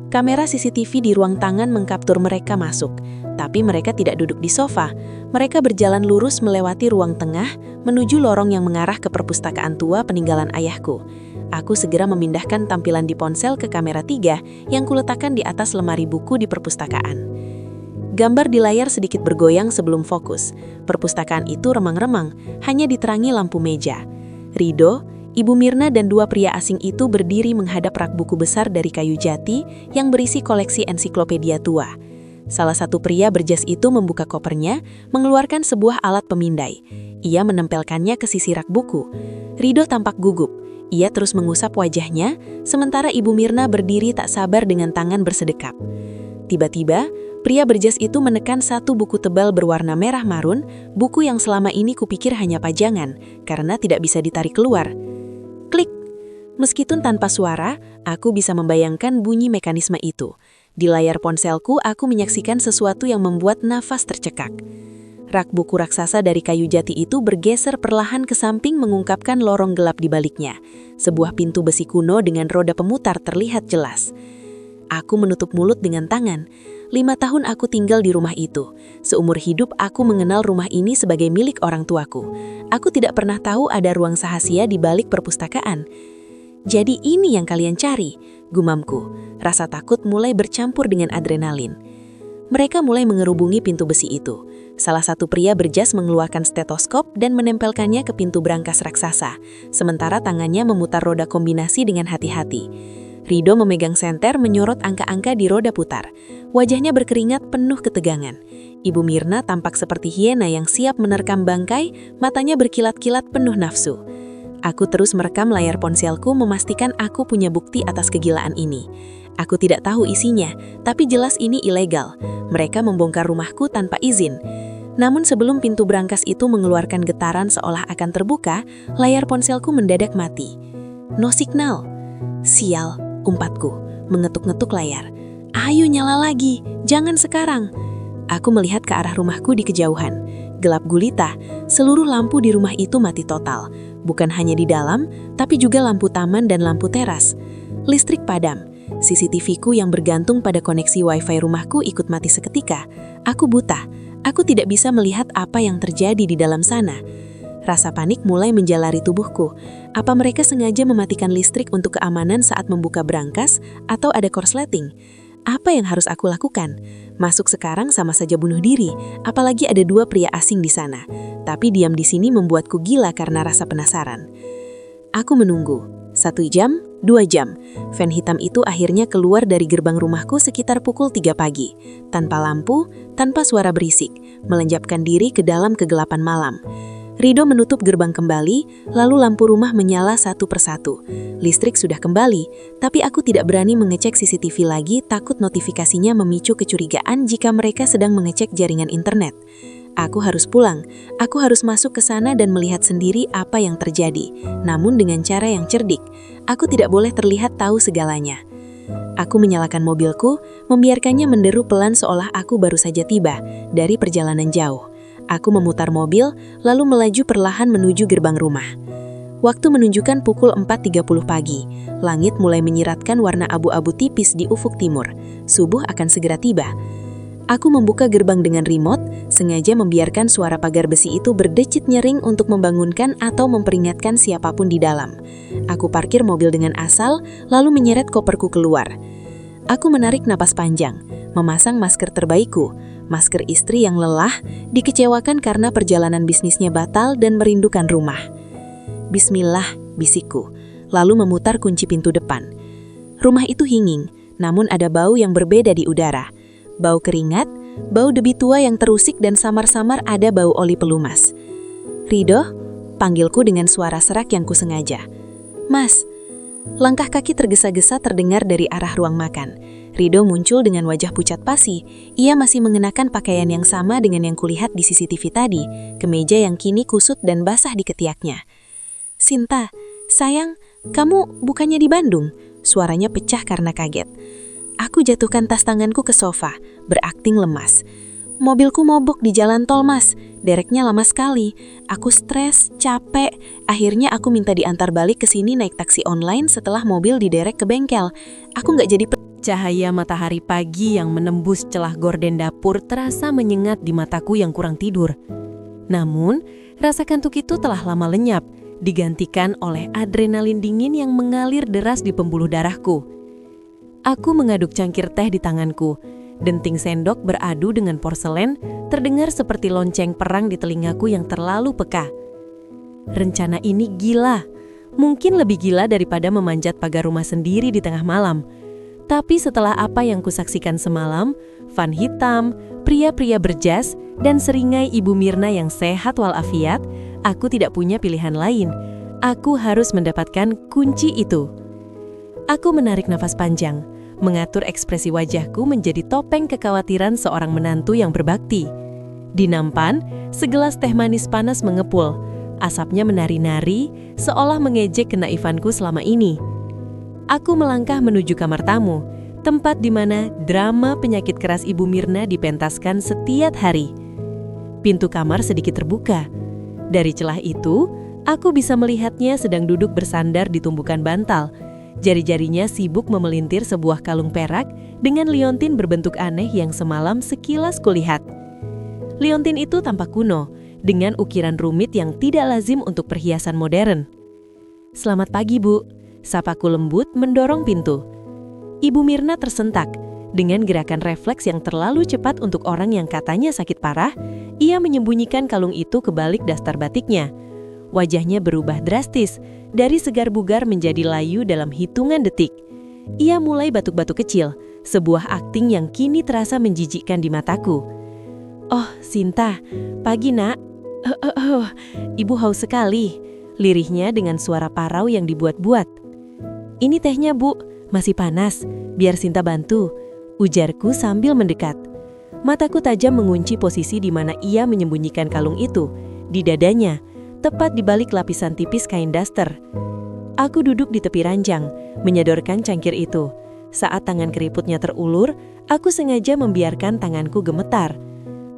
Kamera CCTV di ruang tangan mengkaptur mereka masuk, tapi mereka tidak duduk di sofa. Mereka berjalan lurus melewati ruang tengah, menuju lorong yang mengarah ke perpustakaan tua peninggalan ayahku. Aku segera memindahkan tampilan di ponsel ke kamera 3 yang kuletakkan di atas lemari buku di perpustakaan. Gambar di layar sedikit bergoyang sebelum fokus. Perpustakaan itu remang-remang, hanya diterangi lampu meja. Rido, Ibu Mirna dan dua pria asing itu berdiri menghadap rak buku besar dari kayu jati yang berisi koleksi ensiklopedia tua. Salah satu pria berjas itu membuka kopernya, mengeluarkan sebuah alat pemindai. Ia menempelkannya ke sisi rak buku. Rido tampak gugup. Ia terus mengusap wajahnya, sementara Ibu Mirna berdiri tak sabar dengan tangan bersedekap. Tiba-tiba, pria berjas itu menekan satu buku tebal berwarna merah marun, buku yang selama ini kupikir hanya pajangan, karena tidak bisa ditarik keluar. Klik! Meskipun tanpa suara, aku bisa membayangkan bunyi mekanisme itu. Di layar ponselku, aku menyaksikan sesuatu yang membuat nafas tercekak. Rak buku raksasa dari kayu jati itu bergeser perlahan ke samping mengungkapkan lorong gelap di baliknya. Sebuah pintu besi kuno dengan roda pemutar terlihat jelas. Aku menutup mulut dengan tangan. 5 tahun aku tinggal di rumah itu. Seumur hidup aku mengenal rumah ini sebagai milik orang tuaku. Aku tidak pernah tahu ada ruang sahasia di balik perpustakaan. Jadi ini yang kalian cari, gumamku. Rasa takut mulai bercampur dengan adrenalin. Mereka mulai mengerubungi pintu besi itu. Salah satu pria berjas mengeluarkan stetoskop dan menempelkannya ke pintu brankas raksasa, sementara tangannya memutar roda kombinasi dengan hati-hati. Rido memegang senter menyorot angka-angka di roda putar. Wajahnya berkeringat penuh ketegangan. Ibu Mirna tampak seperti hiena yang siap menerkam bangkai, matanya berkilat-kilat penuh nafsu. Aku terus merekam layar ponselku memastikan aku punya bukti atas kegilaan ini. Aku tidak tahu isinya, tapi jelas ini ilegal. Mereka membongkar rumahku tanpa izin. Namun sebelum pintu brankas itu mengeluarkan getaran seolah akan terbuka, layar ponselku mendadak mati. No signal. Sial, umpatku, mengetuk-ngetuk layar. Ayo nyala lagi, jangan sekarang. Aku melihat ke arah rumahku di kejauhan. Gelap gulita, seluruh lampu di rumah itu mati total. Bukan hanya di dalam, tapi juga lampu taman dan lampu teras. Listrik padam. CCTV-ku yang bergantung pada koneksi Wi-Fi rumahku ikut mati seketika. Aku buta. Aku tidak bisa melihat apa yang terjadi di dalam sana. Rasa panik mulai menjalari tubuhku. Apa mereka sengaja mematikan listrik untuk keamanan saat membuka brankas atau ada korsleting? Apa yang harus aku lakukan? Masuk sekarang sama saja bunuh diri, apalagi ada 2 pria asing di sana. Tapi diam di sini membuatku gila karena rasa penasaran. Aku menunggu. 1 jam, 2 jam. Van hitam itu akhirnya keluar dari gerbang rumahku sekitar pukul 3 pagi. Tanpa lampu, tanpa suara berisik, melenjapkan diri ke dalam kegelapan malam. Rido menutup gerbang kembali, lalu lampu rumah menyala satu persatu. Listrik sudah kembali, tapi aku tidak berani mengecek CCTV lagi, takut notifikasinya memicu kecurigaan jika mereka sedang mengecek jaringan internet. Aku harus pulang, aku harus masuk ke sana dan melihat sendiri apa yang terjadi, namun dengan cara yang cerdik. Aku tidak boleh terlihat tahu segalanya. Aku menyalakan mobilku, membiarkannya menderu pelan seolah aku baru saja tiba dari perjalanan jauh. Aku memutar mobil, lalu melaju perlahan menuju gerbang rumah. Waktu menunjukkan pukul 4.30 pagi. Langit mulai menyiratkan warna abu-abu tipis di ufuk timur. Subuh akan segera tiba. Aku membuka gerbang dengan remote, sengaja membiarkan suara pagar besi itu berdecit nyering untuk membangunkan atau memperingatkan siapapun di dalam. Aku parkir mobil dengan asal, lalu menyeret koperku keluar. Aku menarik napas panjang, memasang masker terbaikku, masker istri yang lelah, dikecewakan karena perjalanan bisnisnya batal dan merindukan rumah. Bismillah, bisikku, lalu memutar kunci pintu depan. Rumah itu hinging, namun ada bau yang berbeda di udara. Bau keringat, bau debu tua yang terusik dan samar-samar ada bau oli pelumas. Rido, panggilku dengan suara serak yang kusengaja. Mas, langkah kaki tergesa-gesa terdengar dari arah ruang makan. Rido muncul dengan wajah pucat pasi. Ia masih mengenakan pakaian yang sama dengan yang kulihat di CCTV tadi, kemeja yang kini kusut dan basah di ketiaknya. Sinta, sayang, kamu bukannya di Bandung? Suaranya pecah karena kaget. Aku jatuhkan tas tanganku ke sofa, berakting lemas. Mobilku mogok di jalan tol, Mas. Dereknya lama sekali. Aku stres, capek. Akhirnya aku minta diantar balik ke sini naik taksi online setelah mobil diderek ke bengkel. Aku nggak jadi... Cahaya matahari pagi yang menembus celah gorden dapur terasa menyengat di mataku yang kurang tidur. Namun, rasa kantuk itu telah lama lenyap, digantikan oleh adrenalin dingin yang mengalir deras di pembuluh darahku. Aku mengaduk cangkir teh di tanganku. Denting sendok beradu dengan porselen, terdengar seperti lonceng perang di telingaku yang terlalu peka. Rencana ini gila. Mungkin lebih gila daripada memanjat pagar rumah sendiri di tengah malam. Tapi setelah apa yang kusaksikan semalam, van hitam, pria-pria berjas, dan seringai Ibu Mirna yang sehat walafiat, aku tidak punya pilihan lain. Aku harus mendapatkan kunci itu. Aku menarik nafas panjang, mengatur ekspresi wajahku menjadi topeng kekhawatiran seorang menantu yang berbakti. Di nampan, segelas teh manis panas mengepul. Asapnya menari-nari, seolah mengejek kenaifanku selama ini. Aku melangkah menuju kamar tamu, tempat di mana drama penyakit keras Ibu Mirna dipentaskan setiap hari. Pintu kamar sedikit terbuka. Dari celah itu, aku bisa melihatnya sedang duduk bersandar di tumbukan bantal. Jari-jarinya sibuk memelintir sebuah kalung perak dengan liontin berbentuk aneh yang semalam sekilas kulihat. Liontin itu tampak kuno, dengan ukiran rumit yang tidak lazim untuk perhiasan modern. "Selamat pagi, Bu." Sapaku lembut mendorong pintu. Ibu Mirna tersentak. Dengan gerakan refleks yang terlalu cepat untuk orang yang katanya sakit parah, ia menyembunyikan kalung itu ke balik dastar batiknya. Wajahnya berubah drastis, dari segar bugar menjadi layu dalam hitungan detik. Ia mulai batuk-batuk kecil, sebuah akting yang kini terasa menjijikkan di mataku. "Oh, Sinta, pagi nak." Ibu haus sekali," lirihnya dengan suara parau yang dibuat-buat. "Ini tehnya, Bu, masih panas, biar Sinta bantu," ujarku sambil mendekat. Mataku tajam mengunci posisi di mana ia menyembunyikan kalung itu, di dadanya, tepat di balik lapisan tipis kain daster. Aku duduk di tepi ranjang, menyodorkan cangkir itu. Saat tangan keriputnya terulur, aku sengaja membiarkan tanganku gemetar.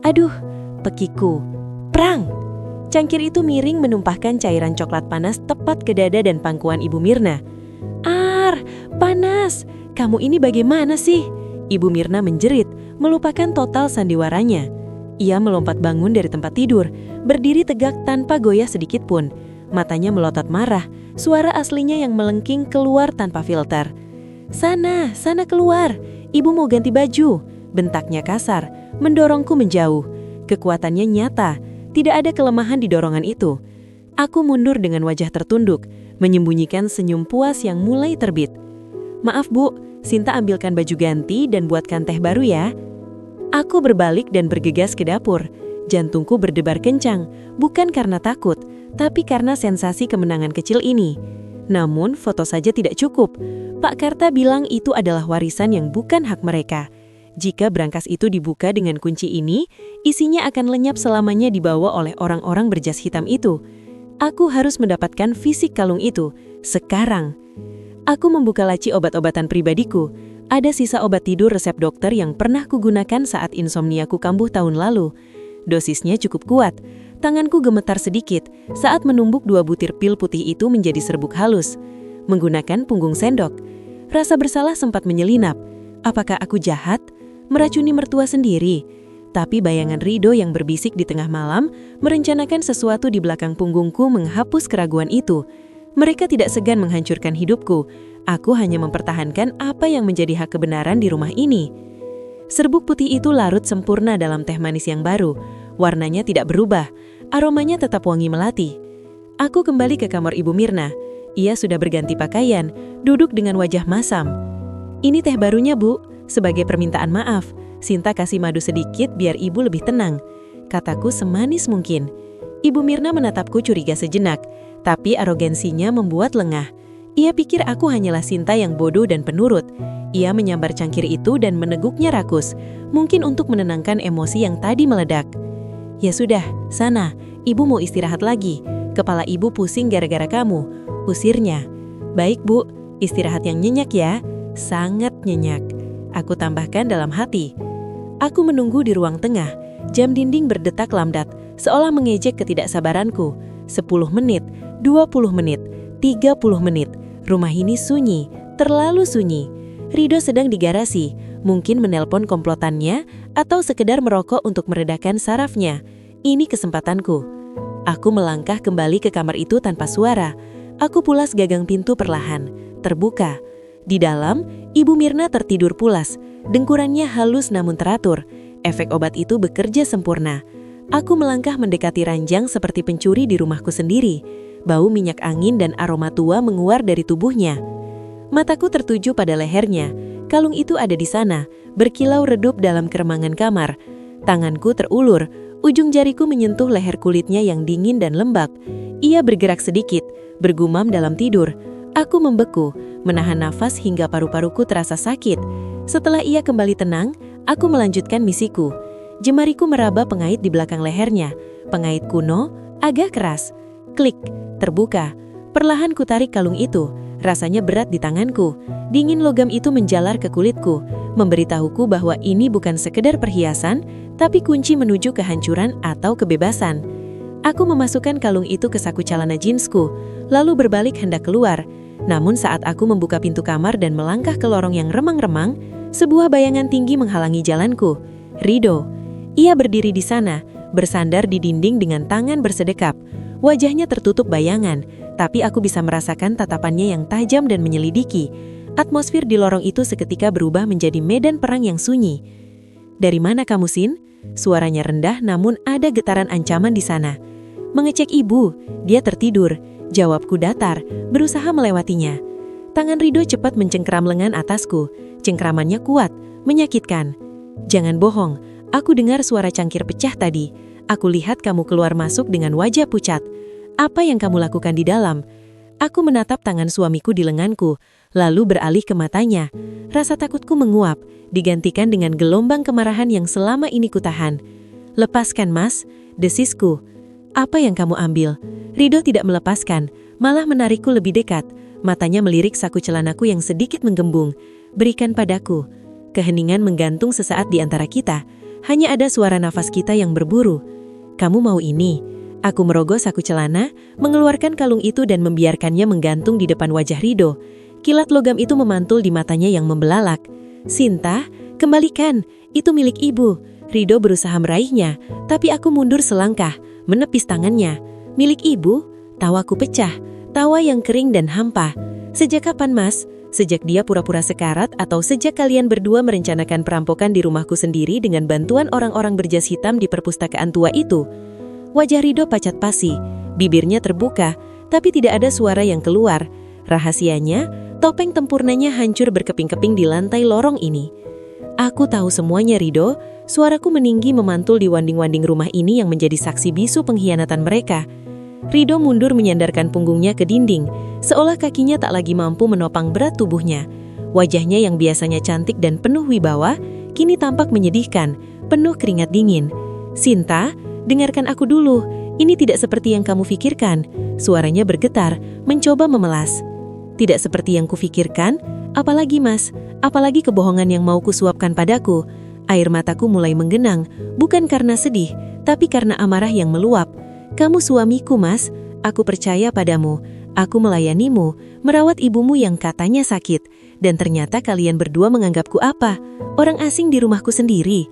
Aduh, pekiku. Prang! Cangkir itu miring menumpahkan cairan coklat panas tepat ke dada dan pangkuan Ibu Mirna. "Ar, panas! Kamu ini bagaimana sih?" Ibu Mirna menjerit, melupakan total sandiwaranya. Ia melompat bangun dari tempat tidur, berdiri tegak tanpa goyah sedikit pun. Matanya melotot marah, suara aslinya yang melengking keluar tanpa filter. Sana keluar, ibu mau ganti baju," bentaknya kasar, mendorongku menjauh. Kekuatannya nyata, tidak ada kelemahan di dorongan itu. Aku mundur dengan wajah tertunduk, menyembunyikan senyum puas yang mulai terbit. "Maaf Bu, Sinta ambilkan baju ganti dan buatkan teh baru ya." Aku berbalik dan bergegas ke dapur. Jantungku berdebar kencang, bukan karena takut, tapi karena sensasi kemenangan kecil ini. Namun, foto saja tidak cukup. Pak Karta bilang itu adalah warisan yang bukan hak mereka. Jika brankas itu dibuka dengan kunci ini, isinya akan lenyap selamanya dibawa oleh orang-orang berjas hitam itu. Aku harus mendapatkan fisik kalung itu, sekarang. Aku membuka laci obat-obatan pribadiku. Ada sisa obat tidur resep dokter yang pernah kugunakan saat insomniaku kambuh tahun lalu. Dosisnya cukup kuat. Tanganku gemetar sedikit saat menumbuk 2 butir pil putih itu menjadi serbuk halus. Menggunakan punggung sendok. Rasa bersalah sempat menyelinap. Apakah aku jahat? Meracuni mertua sendiri? Tapi bayangan Rido yang berbisik di tengah malam merencanakan sesuatu di belakang punggungku menghapus keraguan itu. Mereka tidak segan menghancurkan hidupku. Aku hanya mempertahankan apa yang menjadi hak kebenaran di rumah ini. Serbuk putih itu larut sempurna dalam teh manis yang baru. Warnanya tidak berubah, aromanya tetap wangi melati. Aku kembali ke kamar Ibu Mirna. Ia sudah berganti pakaian, duduk dengan wajah masam. "Ini teh barunya, Bu, sebagai permintaan maaf. Sinta kasih madu sedikit biar ibu lebih tenang," kataku semanis mungkin. Ibu Mirna menatapku curiga sejenak, tapi arogansinya membuat lengah. Ia pikir aku hanyalah Sinta yang bodoh dan penurut. Ia menyambar cangkir itu dan meneguknya rakus, mungkin untuk menenangkan emosi yang tadi meledak. "Ya sudah, sana, ibu mau istirahat lagi. Kepala ibu pusing gara-gara kamu," usirnya. "Baik Bu, istirahat yang nyenyak ya." "Sangat nyenyak," aku tambahkan dalam hati. Aku menunggu di ruang tengah. Jam dinding berdetak lamdat, seolah mengejek ketidaksabaranku. 10 menit, 20 menit, 30 menit. Rumah ini sunyi, terlalu sunyi. Rido sedang di garasi, mungkin menelpon komplotannya atau sekedar merokok untuk meredakan sarafnya. Ini kesempatanku. Aku melangkah kembali ke kamar itu tanpa suara. Aku pulas gagang pintu perlahan, terbuka. Di dalam, Ibu Mirna tertidur pulas. Dengkurannya halus namun teratur. Efek obat itu bekerja sempurna. Aku melangkah mendekati ranjang seperti pencuri di rumahku sendiri. Bau minyak angin dan aroma tua menguar dari tubuhnya. Mataku tertuju pada lehernya. Kalung itu ada di sana, berkilau redup dalam keremangan kamar. Tanganku terulur, ujung jariku menyentuh leher kulitnya yang dingin dan lembab. Ia bergerak sedikit, bergumam dalam tidur. Aku membeku, menahan nafas hingga paru-paruku terasa sakit. Setelah ia kembali tenang, aku melanjutkan misiku. Jemariku meraba pengait di belakang lehernya. Pengait kuno, agak keras. Klik, terbuka. Perlahan ku tarik kalung itu. Rasanya berat di tanganku. Dingin logam itu menjalar ke kulitku, memberitahuku bahwa ini bukan sekedar perhiasan, tapi kunci menuju kehancuran atau kebebasan. Aku memasukkan kalung itu ke saku celana jeansku, lalu berbalik hendak keluar. Namun saat aku membuka pintu kamar dan melangkah ke lorong yang remang-remang, sebuah bayangan tinggi menghalangi jalanku. Rido. Ia berdiri di sana, bersandar di dinding dengan tangan bersedekap. Wajahnya tertutup bayangan, tapi aku bisa merasakan tatapannya yang tajam dan menyelidiki. Atmosfer di lorong itu seketika berubah menjadi medan perang yang sunyi. "Dari mana kamu, Sin?" Suaranya rendah namun ada getaran ancaman di sana. "Mengecek ibu, dia tertidur," jawabku datar, berusaha melewatinya. Tangan Rido cepat mencengkeram lengan atasku. Cengkramannya kuat, menyakitkan. Jangan bohong, aku dengar suara cangkir pecah tadi. Aku lihat kamu keluar masuk dengan wajah pucat. Apa yang kamu lakukan di dalam? Aku menatap tangan suamiku di lenganku, lalu beralih ke matanya. Rasa takutku menguap, digantikan dengan gelombang kemarahan yang selama ini kutahan. Lepaskan, Mas, desisku. Apa yang kamu ambil? Rido tidak melepaskan, malah menarikku lebih dekat. Matanya melirik saku celanaku yang sedikit menggembung. Berikan padaku. Keheningan menggantung sesaat di antara kita. Hanya ada suara nafas kita yang berburu. Kamu mau ini? Aku merogoh saku celana, mengeluarkan kalung itu dan membiarkannya menggantung di depan wajah Rido. Kilat logam itu memantul di matanya yang membelalak. Sinta, kembalikan. Itu milik ibu. Rido berusaha meraihnya, tapi aku mundur selangkah, menepis tangannya. Milik ibu? Tawaku pecah. Tawa yang kering dan hampa. Sejak kapan, Mas? Sejak dia pura-pura sekarat atau sejak kalian berdua merencanakan perampokan di rumahku sendiri dengan bantuan orang-orang berjas hitam di perpustakaan tua itu? Wajah Rido pacat pasi, bibirnya terbuka, tapi tidak ada suara yang keluar. Rahasianya, topeng tempurnanya hancur berkeping-keping di lantai lorong ini. Aku tahu semuanya, Rido. Suaraku meninggi memantul di wanding-wanding rumah ini yang menjadi saksi bisu pengkhianatan mereka. Rido mundur menyandarkan punggungnya ke dinding, seolah kakinya tak lagi mampu menopang berat tubuhnya. Wajahnya yang biasanya cantik dan penuh wibawa, kini tampak menyedihkan, penuh keringat dingin. Sinta, dengarkan aku dulu, ini tidak seperti yang kamu pikirkan. Suaranya bergetar, mencoba memelas. Tidak seperti yang kufikirkan? Apalagi, Mas? Apalagi kebohongan yang mau kusuapkan padaku? Air mataku mulai menggenang, bukan karena sedih, tapi karena amarah yang meluap. Kamu suamiku, Mas. Aku percaya padamu. Aku melayanimu, merawat ibumu yang katanya sakit. Dan ternyata kalian berdua menganggapku apa? Orang asing di rumahku sendiri.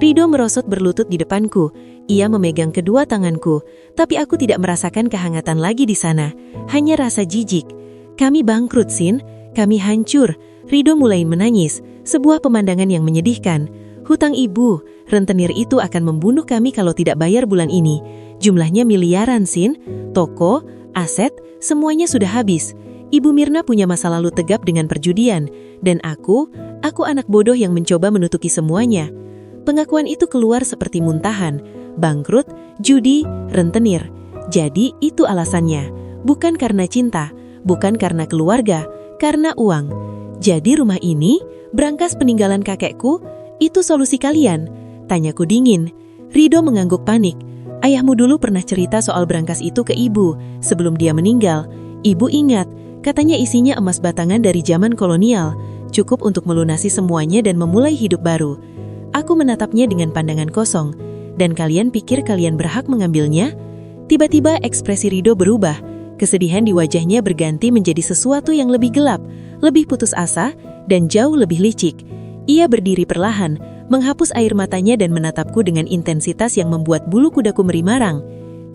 Rido merosot berlutut di depanku. Ia memegang kedua tanganku. Tapi aku tidak merasakan kehangatan lagi di sana. Hanya rasa jijik. Kami bangkrut, Sin. Kami hancur. Rido mulai menangis. Sebuah pemandangan yang menyedihkan. Hutang ibu, rentenir itu akan membunuh kami kalau tidak bayar bulan ini. Jumlahnya miliaran, Sin. Toko, aset, semuanya sudah habis. Ibu Mirna punya masa lalu tegap dengan perjudian. Dan aku anak bodoh yang mencoba menutupi semuanya. Pengakuan itu keluar seperti muntahan. Bangkrut, judi, rentenir. Jadi itu alasannya. Bukan karena cinta, bukan karena keluarga, karena uang. Jadi rumah ini, brankas peninggalan kakekku, itu solusi kalian? Tanyaku dingin. Rido mengangguk panik. Ayahmu dulu pernah cerita soal brankas itu ke ibu sebelum dia meninggal. Ibu ingat, katanya isinya emas batangan dari zaman kolonial, cukup untuk melunasi semuanya dan memulai hidup baru. Aku menatapnya dengan pandangan kosong. Dan kalian pikir kalian berhak mengambilnya? Tiba-tiba ekspresi Rido berubah. Kesedihan di wajahnya berganti menjadi sesuatu yang lebih gelap, lebih putus asa, dan jauh lebih licik. Ia berdiri perlahan, menghapus air matanya dan menatapku dengan intensitas yang membuat bulu kudaku merimarang.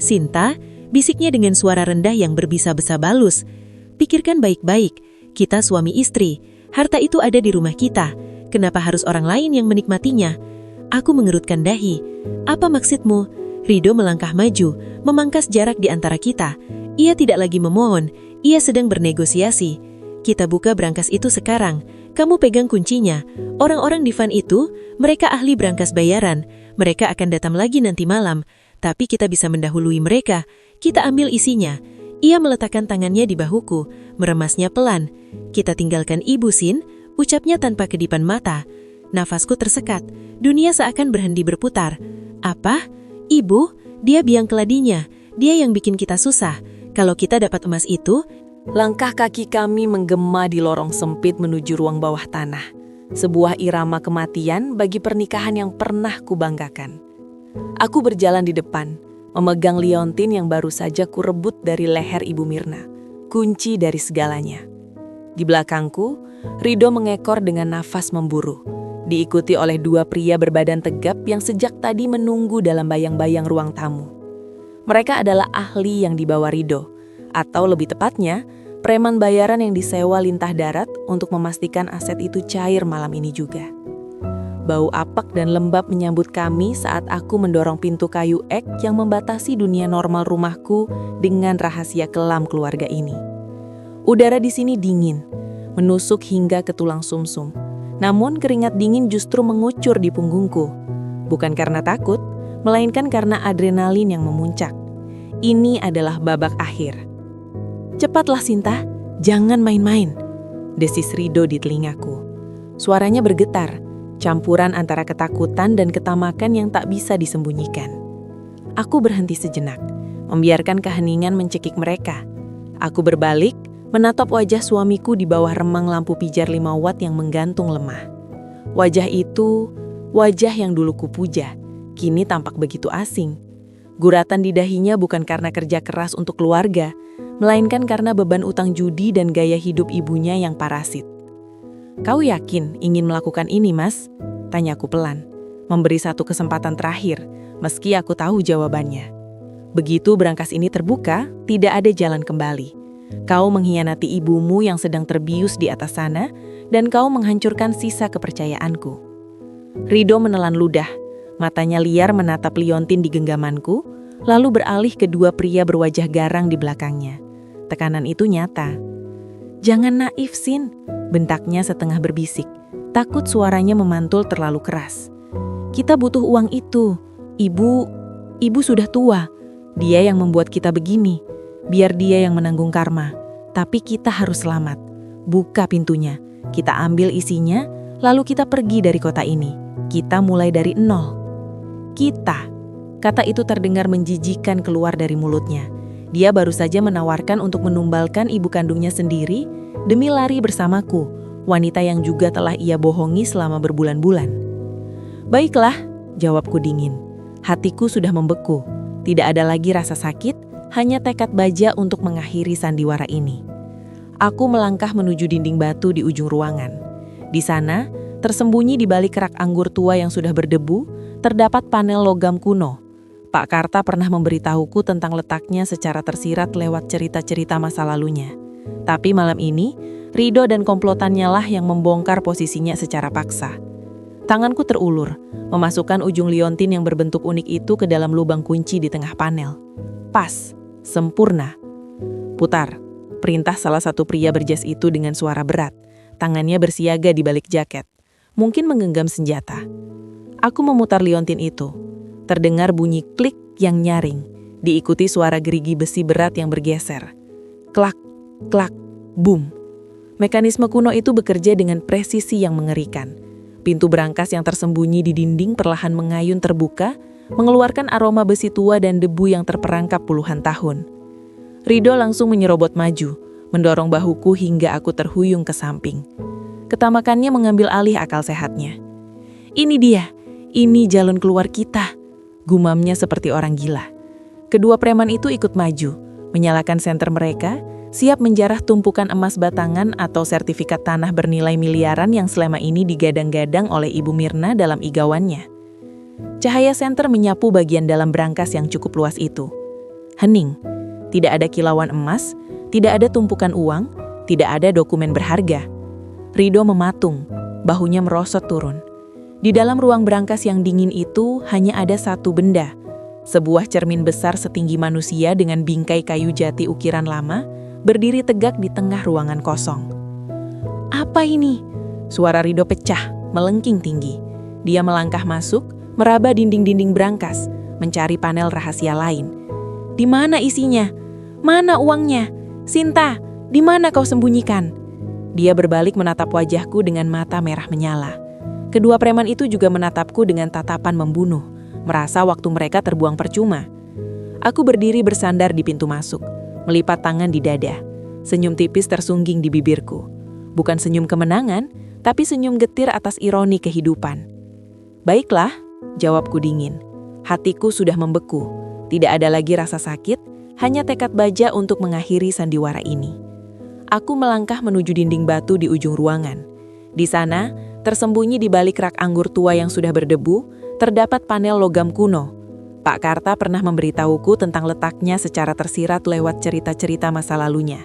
Sinta, bisiknya dengan suara rendah yang berbisa-bisa balus. Pikirkan baik-baik, kita suami istri. Harta itu ada di rumah kita. Kenapa harus orang lain yang menikmatinya? Aku mengerutkan dahi. Apa maksudmu? Rido melangkah maju, memangkas jarak di antara kita. Ia tidak lagi memohon, ia sedang bernegosiasi. Kita buka brankas itu sekarang. Kamu pegang kuncinya. Orang-orang di van itu, mereka ahli brankas bayaran. Mereka akan datang lagi nanti malam. Tapi kita bisa mendahului mereka. Kita ambil isinya. Ia meletakkan tangannya di bahuku, meremasnya pelan. Kita tinggalkan ibu, Sin, ucapnya tanpa kedipan mata. Nafasku tersekat. Dunia seakan berhenti berputar. Apa? Ibu? Dia biang keladinya. Dia yang bikin kita susah. Kalau kita dapat emas itu, langkah kaki kami menggema di lorong sempit menuju ruang bawah tanah. Sebuah irama kematian bagi pernikahan yang pernah kubanggakan. Aku berjalan di depan, memegang liontin yang baru saja kurebut dari leher Ibu Mirna, kunci dari segalanya. Di belakangku, Rido mengekor dengan nafas memburu, diikuti oleh dua pria berbadan tegap yang sejak tadi menunggu dalam bayang-bayang ruang tamu. Mereka adalah ahli yang dibawa Rido, atau lebih tepatnya, preman bayaran yang disewa lintah darat untuk memastikan aset itu cair malam ini juga. Bau apak dan lembab menyambut kami saat aku mendorong pintu kayu ek yang membatasi dunia normal rumahku dengan rahasia kelam keluarga ini. Udara di sini dingin, menusuk hingga ke tulang sumsum. Namun keringat dingin justru mengucur di punggungku. Bukan karena takut, melainkan karena adrenalin yang memuncak. Ini adalah babak akhir. "Cepatlah Sinta, jangan main-main," desis Rido di telingaku. Suaranya bergetar, campuran antara ketakutan dan ketamakan yang tak bisa disembunyikan. Aku berhenti sejenak, membiarkan keheningan mencekik mereka. Aku berbalik, menatap wajah suamiku di bawah remang lampu pijar 5 watt yang menggantung lemah. Wajah itu, wajah yang dulu kupuja, kini tampak begitu asing. Guratan di dahinya bukan karena kerja keras untuk keluarga, melainkan karena beban utang judi dan gaya hidup ibunya yang parasit. "Kau yakin ingin melakukan ini, Mas?" tanyaku pelan, memberi satu kesempatan terakhir, meski aku tahu jawabannya. Begitu berangkas ini terbuka, tidak ada jalan kembali. Kau mengkhianati ibumu yang sedang terbius di atas sana, dan kau menghancurkan sisa kepercayaanku. Rido menelan ludah, matanya liar menatap liontin di genggamanku, lalu beralih ke dua pria berwajah garang di belakangnya. Tekanan itu nyata. "Jangan naif, Sin," bentaknya setengah berbisik, takut suaranya memantul terlalu keras. "Kita butuh uang itu. Ibu sudah tua. Dia yang membuat kita begini. Biar dia yang menanggung karma. Tapi kita harus selamat. Buka pintunya. Kita ambil isinya, lalu kita pergi dari kota ini. Kita mulai dari nol." "Kita." Kata itu terdengar menjijikan keluar dari mulutnya. Dia baru saja menawarkan untuk menumbalkan ibu kandungnya sendiri demi lari bersamaku, wanita yang juga telah ia bohongi selama berbulan-bulan. "Baiklah," jawabku dingin. Hatiku sudah membeku. Tidak ada lagi rasa sakit, hanya tekad baja untuk mengakhiri sandiwara ini. Aku melangkah menuju dinding batu di ujung ruangan. Di sana, tersembunyi di balik rak anggur tua yang sudah berdebu, terdapat panel logam kuno. Pak Karta pernah memberitahuku tentang letaknya secara tersirat lewat cerita-cerita masa lalunya. Tapi malam ini, Rido dan komplotannya lah yang membongkar posisinya secara paksa. Tanganku terulur, memasukkan ujung liontin yang berbentuk unik itu ke dalam lubang kunci di tengah panel. Pas, sempurna. "Putar," perintah salah satu pria berjas itu dengan suara berat. Tangannya bersiaga di balik jaket, mungkin menggenggam senjata. Aku memutar liontin itu. Terdengar bunyi klik yang nyaring, diikuti suara gerigi besi berat yang bergeser. Klak, klak, boom. Mekanisme kuno itu bekerja dengan presisi yang mengerikan. Pintu berangkas yang tersembunyi di dinding perlahan mengayun terbuka, mengeluarkan aroma besi tua dan debu yang terperangkap puluhan tahun. Rido langsung menyerobot maju, mendorong bahuku hingga aku terhuyung ke samping. Ketamakannya mengambil alih akal sehatnya. "Ini dia, ini jalan keluar kita," gumamnya seperti orang gila. Kedua preman itu ikut maju, menyalakan senter mereka, siap menjarah tumpukan emas batangan atau sertifikat tanah bernilai miliaran yang selama ini digadang-gadang oleh Ibu Mirna dalam igawannya. Cahaya senter menyapu bagian dalam berangkas yang cukup luas itu. Hening, tidak ada kilauan emas, tidak ada tumpukan uang, tidak ada dokumen berharga. Rido mematung, bahunya merosot turun. Di dalam ruang berangkas yang dingin itu hanya ada satu benda, sebuah cermin besar setinggi manusia dengan bingkai kayu jati ukiran lama, berdiri tegak di tengah ruangan kosong. "Apa ini?" Suara Rido pecah, melengking tinggi. Dia melangkah masuk, meraba dinding-dinding berangkas, mencari panel rahasia lain. "Di mana isinya? Mana uangnya? Sinta, di mana kau sembunyikan?" Dia berbalik menatap wajahku dengan mata merah menyala. Kedua preman itu juga menatapku dengan tatapan membunuh, merasa waktu mereka terbuang percuma. Aku berdiri bersandar di pintu masuk, melipat tangan di dada. Senyum tipis tersungging di bibirku. Bukan senyum kemenangan, tapi senyum getir atas ironi kehidupan. "Baiklah," jawabku dingin. Hatiku sudah membeku. Tidak ada lagi rasa sakit, hanya tekad baja untuk mengakhiri sandiwara ini. Aku melangkah menuju dinding batu di ujung ruangan. Di sana, tersembunyi di balik rak anggur tua yang sudah berdebu, terdapat panel logam kuno. Pak Karta pernah memberitahuku tentang letaknya secara tersirat lewat cerita-cerita masa lalunya.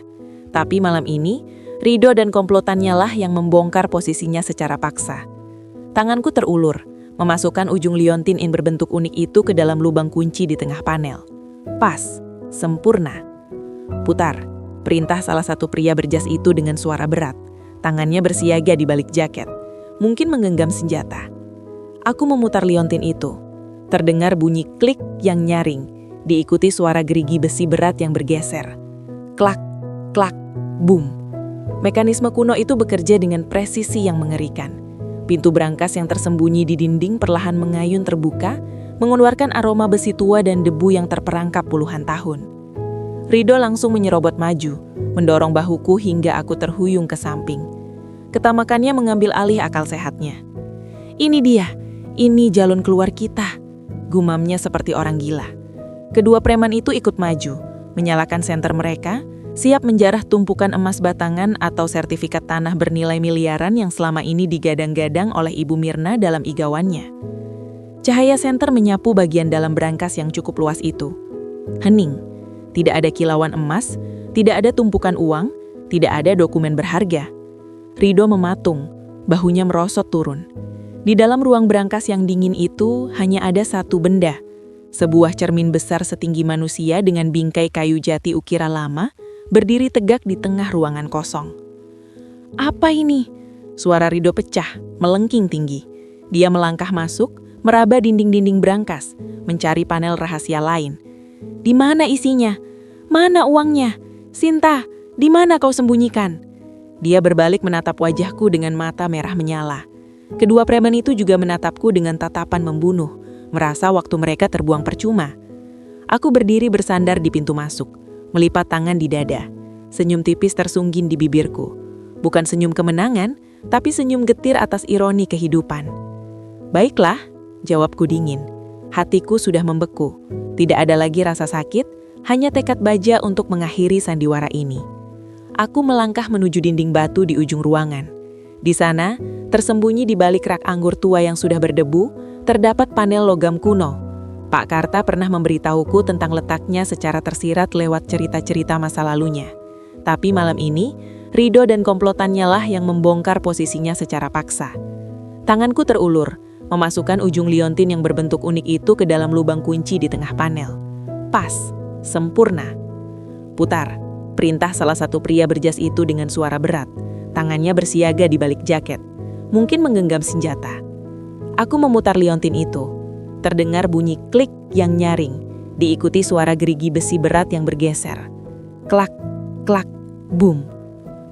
Tapi malam ini, Rido dan komplotannya lah yang membongkar posisinya secara paksa. Tanganku terulur, memasukkan ujung liontin yang berbentuk unik itu ke dalam lubang kunci di tengah panel. Pas, sempurna. "Putar," perintah salah satu pria berjas itu dengan suara berat. Tangannya bersiaga di balik jaket, mungkin menggenggam senjata. Aku memutar liontin itu. Terdengar bunyi klik yang nyaring, diikuti suara gerigi besi berat yang bergeser. Klak, klak, boom. Mekanisme kuno itu bekerja dengan presisi yang mengerikan. Pintu brankas yang tersembunyi di dinding perlahan mengayun terbuka, mengeluarkan aroma besi tua dan debu yang terperangkap puluhan tahun. Rido langsung menyerobot maju, mendorong bahuku hingga aku terhuyung ke samping. Ketamakannya mengambil alih akal sehatnya. "Ini dia, ini jalan keluar kita," gumamnya seperti orang gila. Kedua preman itu ikut maju, menyalakan senter mereka, siap menjarah tumpukan emas batangan atau sertifikat tanah bernilai miliaran yang selama ini digadang-gadang oleh Ibu Mirna dalam igawannya. Cahaya senter menyapu bagian dalam brankas yang cukup luas itu. Hening, tidak ada kilauan emas, tidak ada tumpukan uang, tidak ada dokumen berharga. Rido mematung, bahunya merosot turun. Di dalam ruang brankas yang dingin itu hanya ada satu benda, sebuah cermin besar setinggi manusia dengan bingkai kayu jati ukiran lama, berdiri tegak di tengah ruangan kosong. "Apa ini?" Suara Rido pecah, melengking tinggi. Dia melangkah masuk, meraba dinding-dinding brankas, mencari panel rahasia lain. "Di mana isinya? Mana uangnya? Sinta, di mana kau sembunyikan?" Dia berbalik menatap wajahku dengan mata merah menyala. Kedua preman itu juga menatapku dengan tatapan membunuh, merasa waktu mereka terbuang percuma. Aku berdiri bersandar di pintu masuk, melipat tangan di dada. Senyum tipis tersungging di bibirku. Bukan senyum kemenangan, tapi senyum getir atas ironi kehidupan. "Baiklah," jawabku dingin. Hatiku sudah membeku. Tidak ada lagi rasa sakit, hanya tekad baja untuk mengakhiri sandiwara ini. Aku melangkah menuju dinding batu di ujung ruangan. Di sana, tersembunyi di balik rak anggur tua yang sudah berdebu, terdapat panel logam kuno. Pak Karta pernah memberitahuku tentang letaknya secara tersirat lewat cerita-cerita masa lalunya. Tapi malam ini, Rido dan komplotannya lah yang membongkar posisinya secara paksa. Tanganku terulur, memasukkan ujung liontin yang berbentuk unik itu ke dalam lubang kunci di tengah panel. Pas, sempurna. "Putar," perintah salah satu pria berjas itu dengan suara berat. Tangannya bersiaga di balik jaket, mungkin menggenggam senjata. Aku memutar liontin itu. Terdengar bunyi klik yang nyaring, diikuti suara gerigi besi berat yang bergeser. Klak, klak, boom.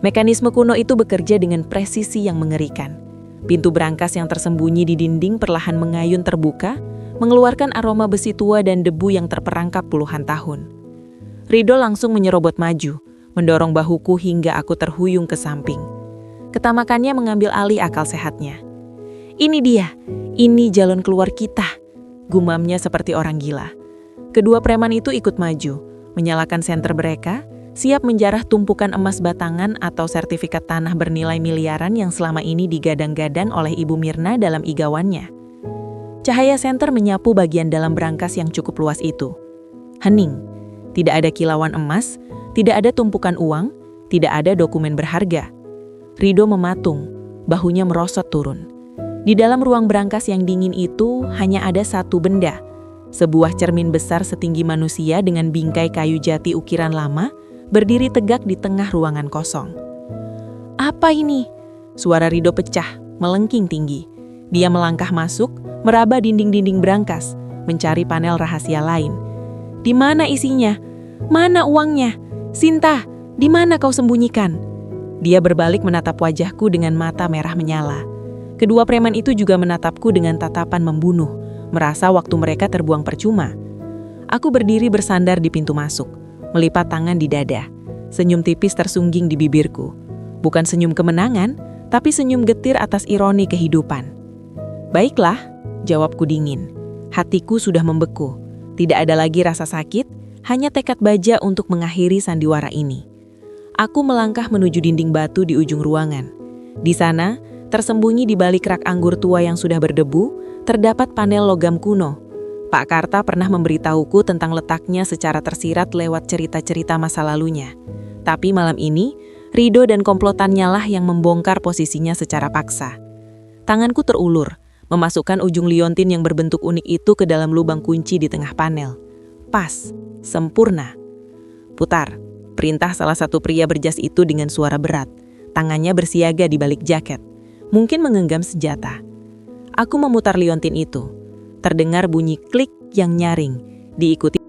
Mekanisme kuno itu bekerja dengan presisi yang mengerikan. Pintu brankas yang tersembunyi di dinding perlahan mengayun terbuka, mengeluarkan aroma besi tua dan debu yang terperangkap puluhan tahun. Rido langsung menyerobot maju, mendorong bahuku hingga aku terhuyung ke samping. Ketamakannya mengambil alih akal sehatnya. "Ini dia, ini jalan keluar kita," gumamnya seperti orang gila. Kedua preman itu ikut maju, menyalakan senter mereka, siap menjarah tumpukan emas batangan atau sertifikat tanah bernilai miliaran yang selama ini digadang-gadang oleh Ibu Mirna dalam igawannya. Cahaya senter menyapu bagian dalam brankas yang cukup luas itu. Hening, tidak ada kilauan emas, tidak ada tumpukan uang, tidak ada dokumen berharga. Rido mematung, bahunya merosot turun. Di dalam ruang brankas yang dingin itu hanya ada satu benda, sebuah cermin besar setinggi manusia dengan bingkai kayu jati ukiran lama, berdiri tegak di tengah ruangan kosong. "Apa ini?" Suara Rido pecah, melengking tinggi. Dia melangkah masuk, meraba dinding-dinding brankas, mencari panel rahasia lain. "Di mana isinya? Mana uangnya? Sinta, di mana kau sembunyikan?" Dia berbalik menatap wajahku dengan mata merah menyala. Kedua preman itu juga menatapku dengan tatapan membunuh, merasa waktu mereka terbuang percuma. Aku berdiri bersandar di pintu masuk, melipat tangan di dada. Senyum tipis tersungging di bibirku. Bukan senyum kemenangan, tapi senyum getir atas ironi kehidupan. "Baiklah," jawabku dingin. Hatiku sudah membeku. Tidak ada lagi rasa sakit, hanya tekad baja untuk mengakhiri sandiwara ini. Aku melangkah menuju dinding batu di ujung ruangan. Di sana, tersembunyi di balik rak anggur tua yang sudah berdebu, terdapat panel logam kuno. Pak Karta pernah memberitahuku tentang letaknya secara tersirat lewat cerita-cerita masa lalunya. Tapi malam ini, Rido dan komplotannya lah yang membongkar posisinya secara paksa. Tanganku terulur, memasukkan ujung liontin yang berbentuk unik itu ke dalam lubang kunci di tengah panel. Pas, sempurna. "Putar," Perintah salah satu pria berjas itu dengan suara berat. Tangannya bersiaga di balik jaket, mungkin menggenggam senjata. Aku memutar liontin itu. Terdengar bunyi klik yang nyaring, diikuti